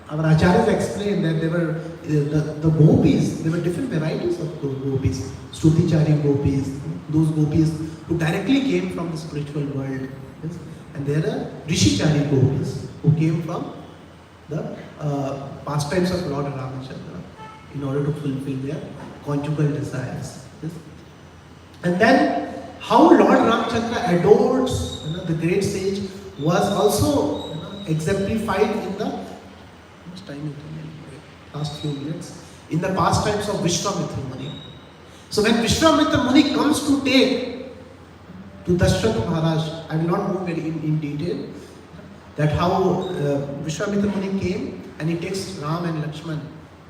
our acharyas explained that there were the gopis, there were different varieties of those gopis. Srutichari gopis, those gopis who directly came from the spiritual world. Yes? And there are Rishichari gopis who came from the pastimes of Lord Ramachandra in order to fulfill their conjugal desires. Yes? And then how Lord Ramachandra adores the great sage was also exemplified in the last few minutes in the pastimes of Vishwamitra Muni. So when Vishwamitra Muni comes to take to Dashrath Maharaj, I will not go very in detail that how Vishwamitra Muni came and he takes Ram and Lakshman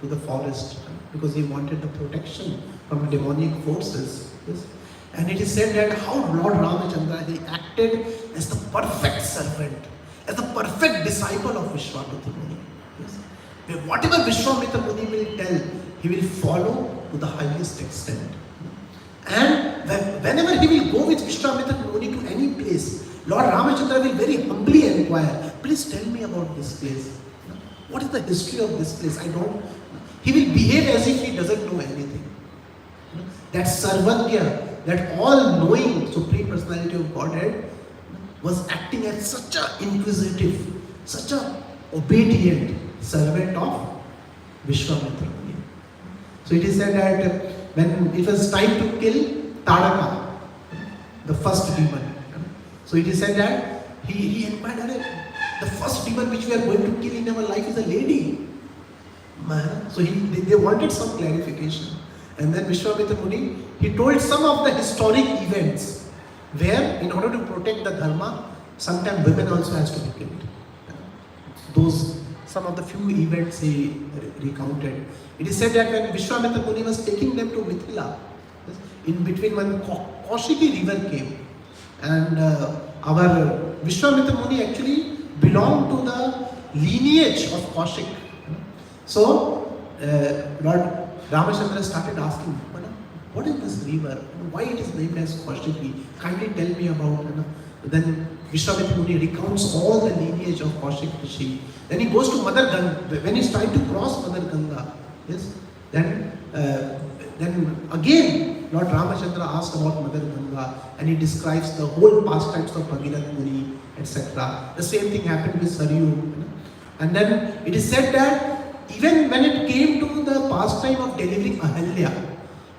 to the forest because he wanted the protection from demonic forces. Yes? And it is said that how Lord Ramachandra, he acted as the perfect servant, as the perfect disciple of Vishwamitra Muni. Yes? Whatever Vishwamitra Muni will tell, he will follow to the highest extent. And whenever he will go with Vishwamitra Muni to any place, Lord Ramachandra will very humbly inquire, please tell me about this place. What is the history of this place? I don't. He will behave as if he doesn't know anything. That Sarvagya, that all-knowing Supreme Personality of Godhead was acting as such an inquisitive, such an obedient servant of Vishwamitra Muni. So it is said that when it was time to kill Tadaka, the first demon, so it is said that he inquired, the first demon which we are going to kill in our life is a lady. So they wanted some clarification. And then Vishwamitra Muni, he told some of the historic events where in order to protect the dharma, sometimes women also has to be killed. Those, some of the few events he recounted. It is said that when Vishwamitra Muni was taking them to Mithila, in between when Kaushiki river came, and our Vishwamitra Muni actually belonged to the lineage of Kaushik. So Lord Ramachandra started asking, what is this river? Why it is named as Kaushiki? Kindly tell me about it. Then Vishwamitra Muni recounts all the lineage of Kaushik Rishi. Then he goes to Mother Ganga. When he's trying to cross Mother Ganga, yes, then again Lord Ramachandra asked about Mother Ganga and he describes the whole pastimes of Bhagirath Muni, etc. The same thing happened with Saryu. And then it is said that even when it came to the pastime of delivering Ahalya,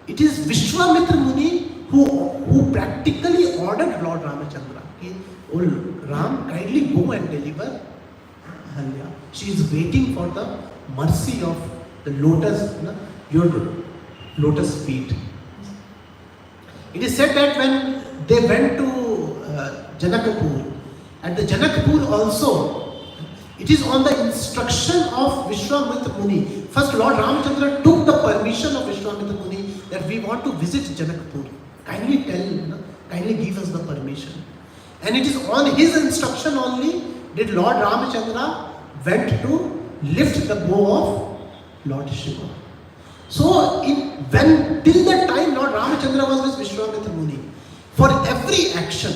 it is Vishwamitra Muni who practically ordered Lord Ramachandra. Oh Ram, kindly go and deliver Ahalya. She is waiting for the mercy of the lotus, your lotus feet. It is said that when they went to Janakpur, at the Janakpur also, it is on the instruction of Vishwamitra Muni. First Lord Ramachandra took the permission of Vishwamitra Muni that we want to visit Janakpur. Kindly kindly give us the permission. And it is on his instruction only did Lord Ramachandra went to lift the bow of Lord Shiva. So when till that time Lord Ramachandra was with Vishwamitra Muni, for every action,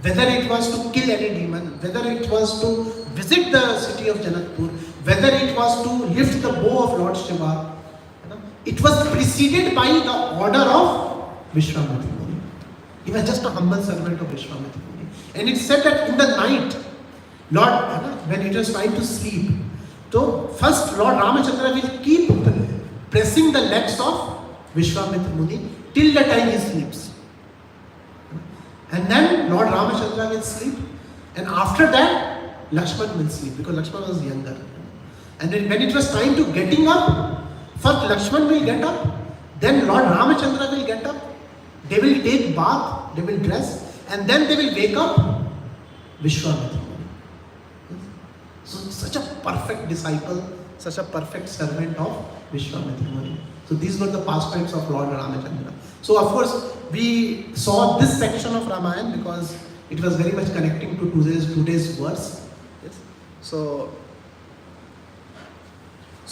whether it was to kill any demon, whether it was to visit the city of Janakpur, whether it was to lift the bow of Lord Shiva, it was preceded by the order of Vishwamitra Muni. He was just a humble servant of Vishwamitra Muni. And it said that in the night, Lord, when it was time to sleep, so first Lord Ramachandra will keep pressing the legs of Vishwamitra Muni till the time he sleeps. And then Lord Ramachandra will sleep, and after that Lakshman will sleep, because Lakshman was younger. And then when it was time to getting up, first Lakshman will get up, then Lord Ramachandra will get up, they will take bath, they will dress, and then they will wake up Vishwamitra. So such a perfect disciple, such a perfect servant of Vishwamitra. So these were the pastimes of Lord Ramachandra. So of course we saw this section of Ramayana because it was very much connecting to today's verse. Yes. So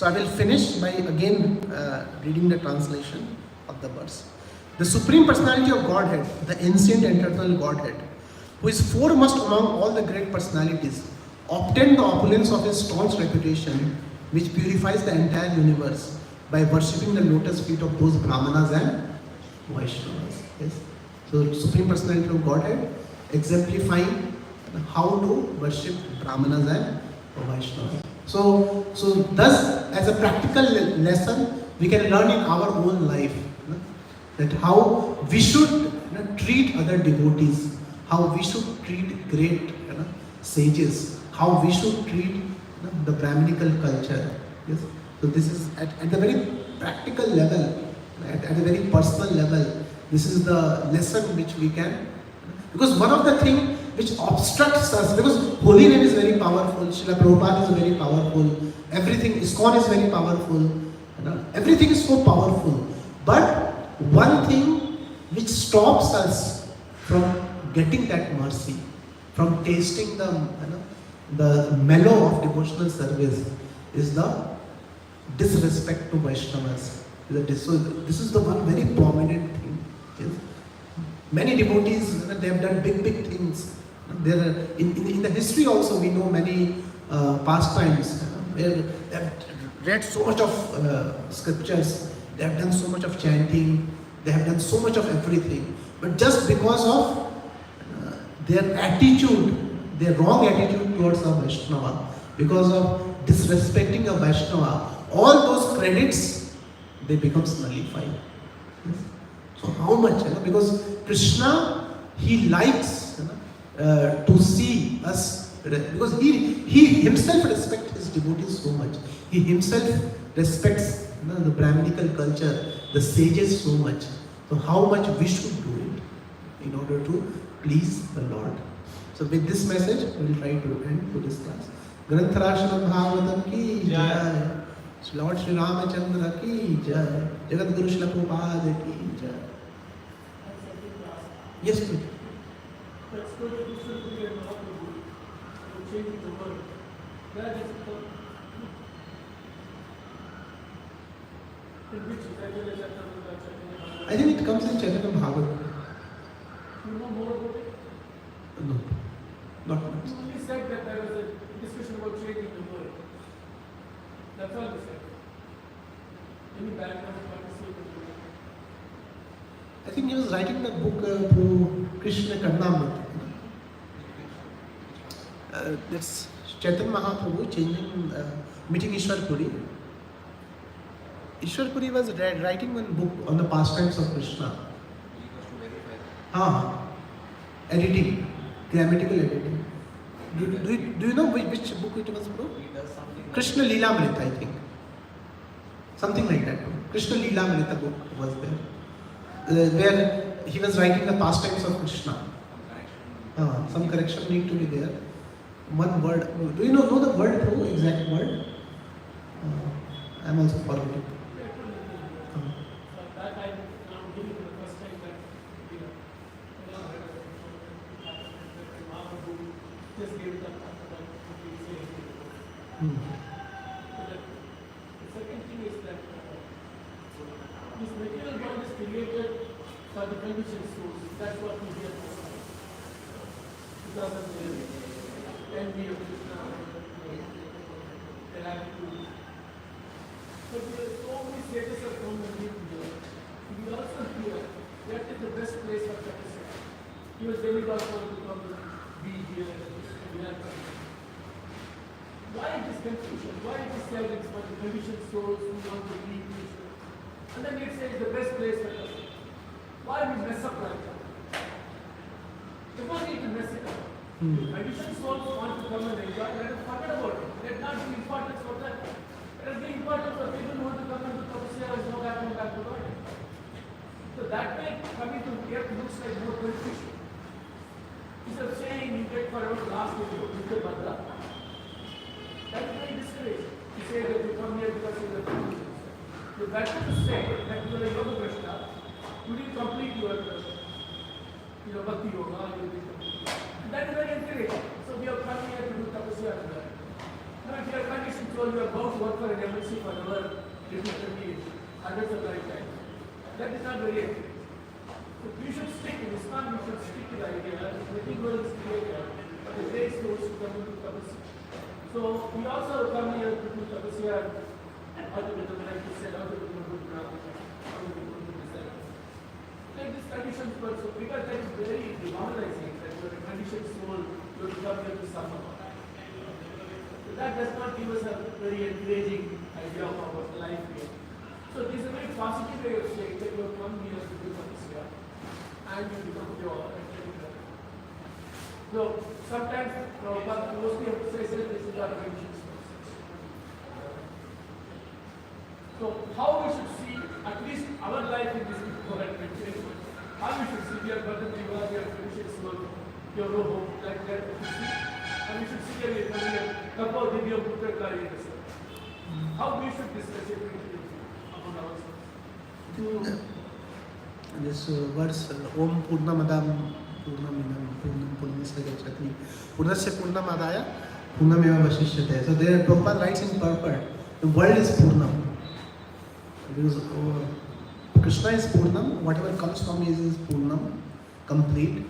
I will finish by again reading the translation of the verse. The Supreme Personality of Godhead, the ancient and eternal Godhead, who is foremost among all the great personalities, obtained the opulence of his staunch reputation, which purifies the entire universe by worshipping the lotus feet of those Brahmanas and Vaishnavas. Yes. So Supreme Personality of Godhead exemplifying how to worship Brahmanas and Vaishnavas. So thus, as a practical lesson, we can learn in our own life that how we should treat other devotees, how we should treat great sages, how we should treat the Brahminical culture. Yes. So this is at the very practical level, at a very personal level, this is the lesson which we can, because one of the things which obstructs us, because holy name is very powerful, Srila Prabhupada is very powerful, everything, ISKCON is very powerful, everything is so powerful, but one thing which stops us from getting that mercy, from tasting the mellow of devotional service, is the disrespect to Vaishnavas. So this is the one very prominent thing. Yes. Many devotees, they have done big things. There are, in the history also we know many pastimes where they have read so much of scriptures, they have done so much of chanting, they have done so much of everything. But just because of their attitude, their wrong attitude towards a Vaishnava, because of disrespecting a Vaishnava, all those credits, they become nullified. Yes. So how much? Because Krishna, he likes to see us, because he himself respects his devotees so much. He himself respects the Brahminical culture, the sages so much. So how much we should do it in order to please the Lord. So with this message, we will try to end today's class. Granthara Bhagavatam ki jai. Lord Sri Ramachandra ki jai. Jagat Guru Srila Prabhupada ki jai. Yes, please. Let's go to Krishna Puri and Mahaprabhu. Changing the world. That is in which I think it comes in Chaitanya Bhagavatam. You know more about it? No, not much. You only said that there was a discussion about changing the world. That's all you said. Any background participate? I think he was writing the book through Krishna Karnamrita. That's Chaitanya Mahaprabhu changing, meeting Ishwar Puri. Ishwar Puri was writing one book on the pastimes of Krishna. Editing, grammatical editing. Do you know which book it was, bro? Krishna Leelamrita, I think. Something like that. Krishna Leelamrita book was there. Where he was writing the pastimes of Krishna. Some correction need to be there. One word. Do you know the word, bro? Exact word? I am also forgetting. That I'm giving the first time that Mahaprabhu just gave it up after that. The second thing is that this material world is created for the conditioned souls. That's what we hear. because of the envy of Krishna, their attitude. But there are so many stages of come and live here. We also hear that is the best place for tapasya. Even demigods want to come and be here and we are coming. Why it is confusion? Why it is silence for the conditioned souls who want to leave Krishna? And then it says the best place for tapasya. Why we mess up like that? You don't need to mess it up. Conditioned souls want to come and enjoy, let us forget about it. Let not be importance for that. Let us be important for people who want to come and do tapasya and go back to God. So that way, coming to here looks like more confusion. Instead of saying you get forever last video, you get badla. That is very discouraging. You say that you come here because you are confusion. You better to say that you are a yoga prashna, you will complete your bhakti yoga, you will complete. That is very encouraging. So we have come here to do tapasya and that. Now if you are conditioned so you are bound to work for an MNC forever, repeatedly, hundreds of lifetimes. That is not very accurate. So we should stick in Islam, we should stick to the idea that the world is created, but the great souls to come into tapasya. So we also come here to do tapasya, how to become, like you said, how to become a good brahman, how to become a good disciple. Take this conditioned person, because that is very demonizing, that you are a conditioned soul, you have to come here to suffer. So that does not give us a very encouraging idea of our life here. So this is a very positive way of saying that you have come here to do tapasya and you become pure and clean. So sometimes Prabhupada mostly emphasizes this is our conditions. So how we should see at least our life in this correct material world. How we should see we are burdened jiva, we are conditioned soul, we have no hope, like that we should see. And we should see that we are couple divya putra kari. How we should discuss it among ourselves. This verse, Om Purnamadam Purnamidam Purnam Purnasya Gacchati Purnasya Purnamadaya Purnameva Vashishyate. So there Prabhupada writes in purport, the world is Purnam. Because Krishna is Purnam, whatever comes from him is Purnam, complete.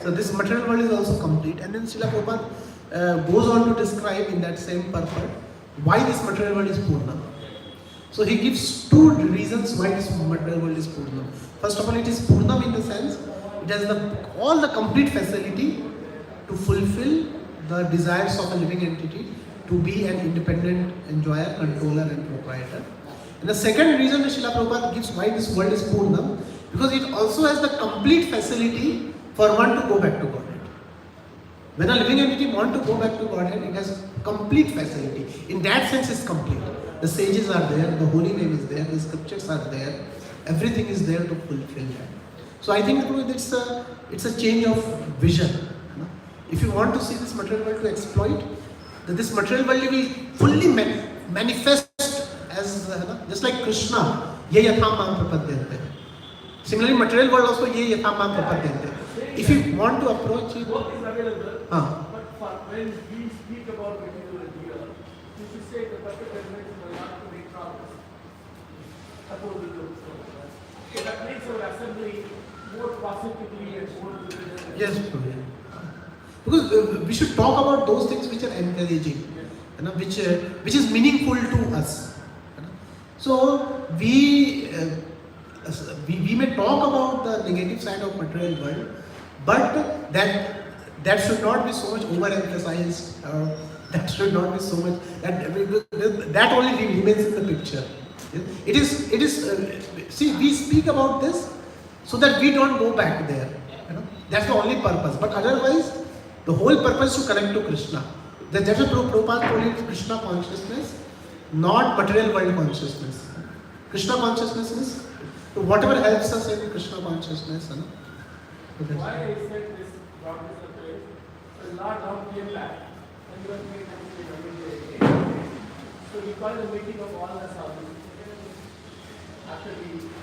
So this material world is also complete. And then Srila Prabhupada goes on to describe in that same purport why this material world is Purnam. So he gives two reasons why this material world is Purnam. First of all, it is Purnam in the sense it has all the complete facility to fulfill the desires of a living entity to be an independent enjoyer, controller and proprietor. And the second reason Srila Prabhupada gives why this world is Purnam, because it also has the complete facility for one to go back to Godhead. When a living entity wants to go back to Godhead, it has complete facility. In that sense, it's complete. The sages are there, the holy name is there, the scriptures are there, everything is there to fulfill that. So I think it's a change of vision. If you want to see this material world to exploit, then this material world will fully manifest as just like Krishna, ye yatham mam prapadyante. Similarly, material world also ye yatham mam prapadyante. If you want to approach it, both is available. But for when we speak about material idea, we should say the perfect element will not to make progress. Suppose we do so. So that makes our assembly more positively and more religious. yes, because we should talk about those things which are encouraging, which is meaningful to us. So we may talk about the negative side of material world, but that should not be so much overemphasized. That should not be so much. That only remains in the picture. It is. See, we speak about this so that we don't go back there. That's the only purpose. But otherwise, the whole purpose is to connect to Krishna. That's what Prabhupada called it Krishna consciousness, not material world consciousness. Krishna consciousness is whatever helps us in Krishna consciousness. Why I said this progress of faith? So Lord Ram came back and he was made again. So he called a meeting of all the sadhus after the meeting.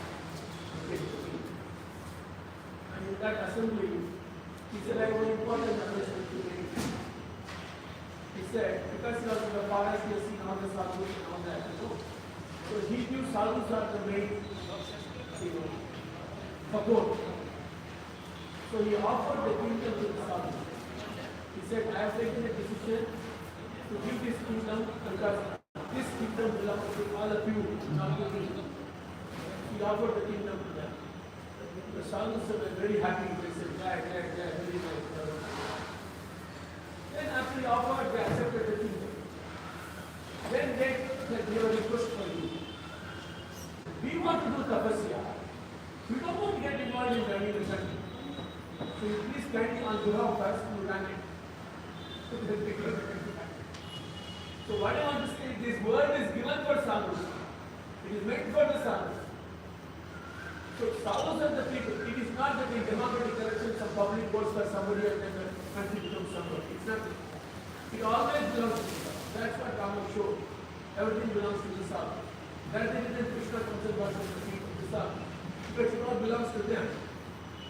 And in that assembly, he said, I have an important announcement to make. He said, because he was in the forest, he has seen all the sadhus and all that. So he knew sadhus are the main support. So he offered the kingdom to the sadhus. He said, I have taken a decision to give this kingdom because this kingdom belongs to all of you, not to me. He offered the kingdom to them. The sadhus were very happy. They said, very nice. Then after he offered, they accepted the kingdom. Then they gave a request for you. We want to do tapasya. We don't want to get involved in running the country. So you please kindly on behalf of us to run it. So what I want to say, this word is given for sadhus. It is meant for the sadhus. So sadhus are the people. It is not that in democratic elections some public votes for somebody and then the country becomes somebody. It's not. It always belongs to the sadhus. That's what Rama showed. Everything belongs to the sadhus. That's the reason Krishna comes and worship the people of the sadhus. Because it all belongs to them.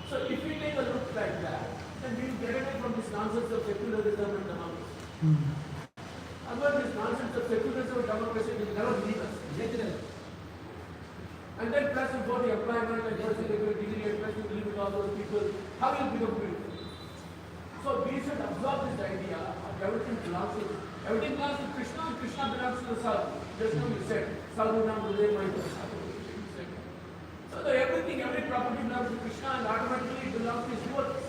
So if we take a look like that, then we will get away from this nonsense of secularism and democracy. Otherwise, this nonsense of secularism and democracy will never leave us. And then plus you go to employment and first you get a degree and plus you live with all those people, how will you become beautiful? So we should absorb this idea of everything belongs to Krishna and Krishna belongs to the sadhu. Just now you said, sadhu nam hriday mahi sadhu. So everything, every property belongs to Krishna and automatically it belongs to his devotees.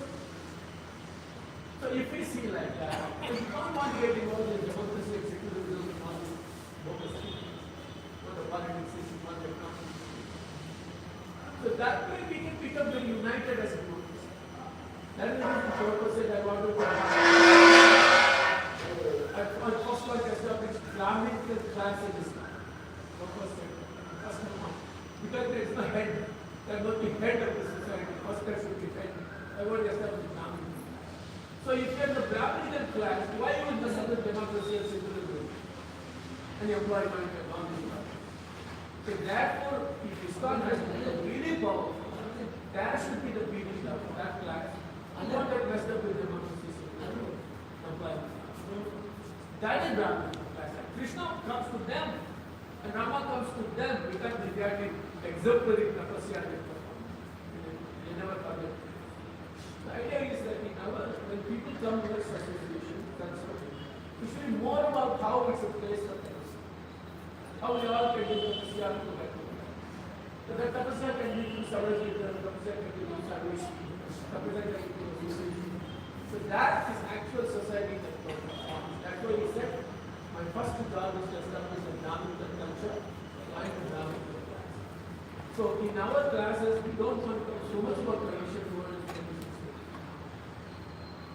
So if we see like that, we don't want to get involved in democracy and secularism and all this democracy. What the politics is, what the economy is. So that way we can become very united as a group. That is what Prabhupada said, I want to go I first like established Brahminical class in Islam. Prabhupada said, first one. Because there is no head. There must be head of the society. First there should be head. I want to establish Brahmin. So if you have the Brahminical class, why you will mess up with democracy and secularism? And employment and all this stuff. So therefore, if ISKCON has become really powerful, that should be the beginning of that class. And not get messed up with democracy and employment. That is Brahminical class. Krishna comes to them. And Rama comes to them because they are the exemplary tapasya they perform. They never forget. The idea is that when people come to this association, we should be more about how it's a place of tapasya. How we all can do tapasya to that. So that tapasya can be through Sarvajita, tapasya can be through Sarveshti, tapasya can be through Visayati. So that is actual society that performs. That's why he said, my first job is to establish a Brahminical culture, like a Brahminical class. So in our classes, we don't want to talk so much about tradition, world, and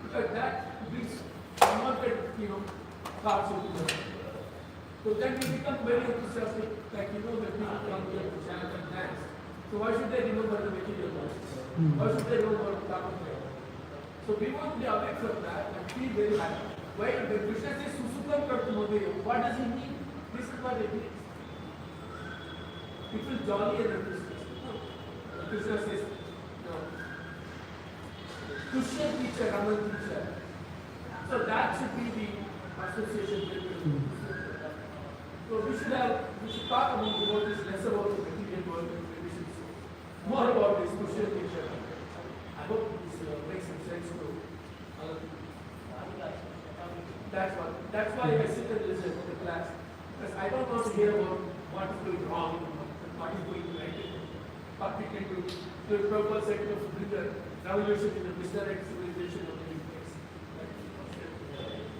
because that brings unwanted, thoughts into the So then we become very enthusiastic, like the people come here to chant and dance. So why should they remember the material world? Why should they know about the common prayer? So we want to be away from that and feel very happy. Why? When Krishna says Susukam Kartumodeyo, what does he mean? This is what it means. It feels jolly and enthusiastic. Krishna says, no. Krishna teacher, Raman teacher. So that should be the association between. So we should talk about this, less about the material world and tradition. More about this Krishna teacher. I hope this makes some sense to other people. That's why I sit and listen to the class. Because I don't want to hear about what is going wrong and what is going right. What we can do. The purpose said to bring the revolution in the Missionary civilization of the new place.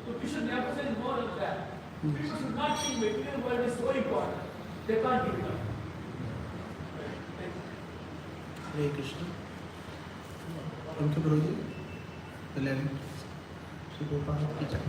So we should emphasize more on that. People should not think material world is so important. They can't give it up. Hare Krishna. Thank you, Prabhuji. Shri Gopal ki jai.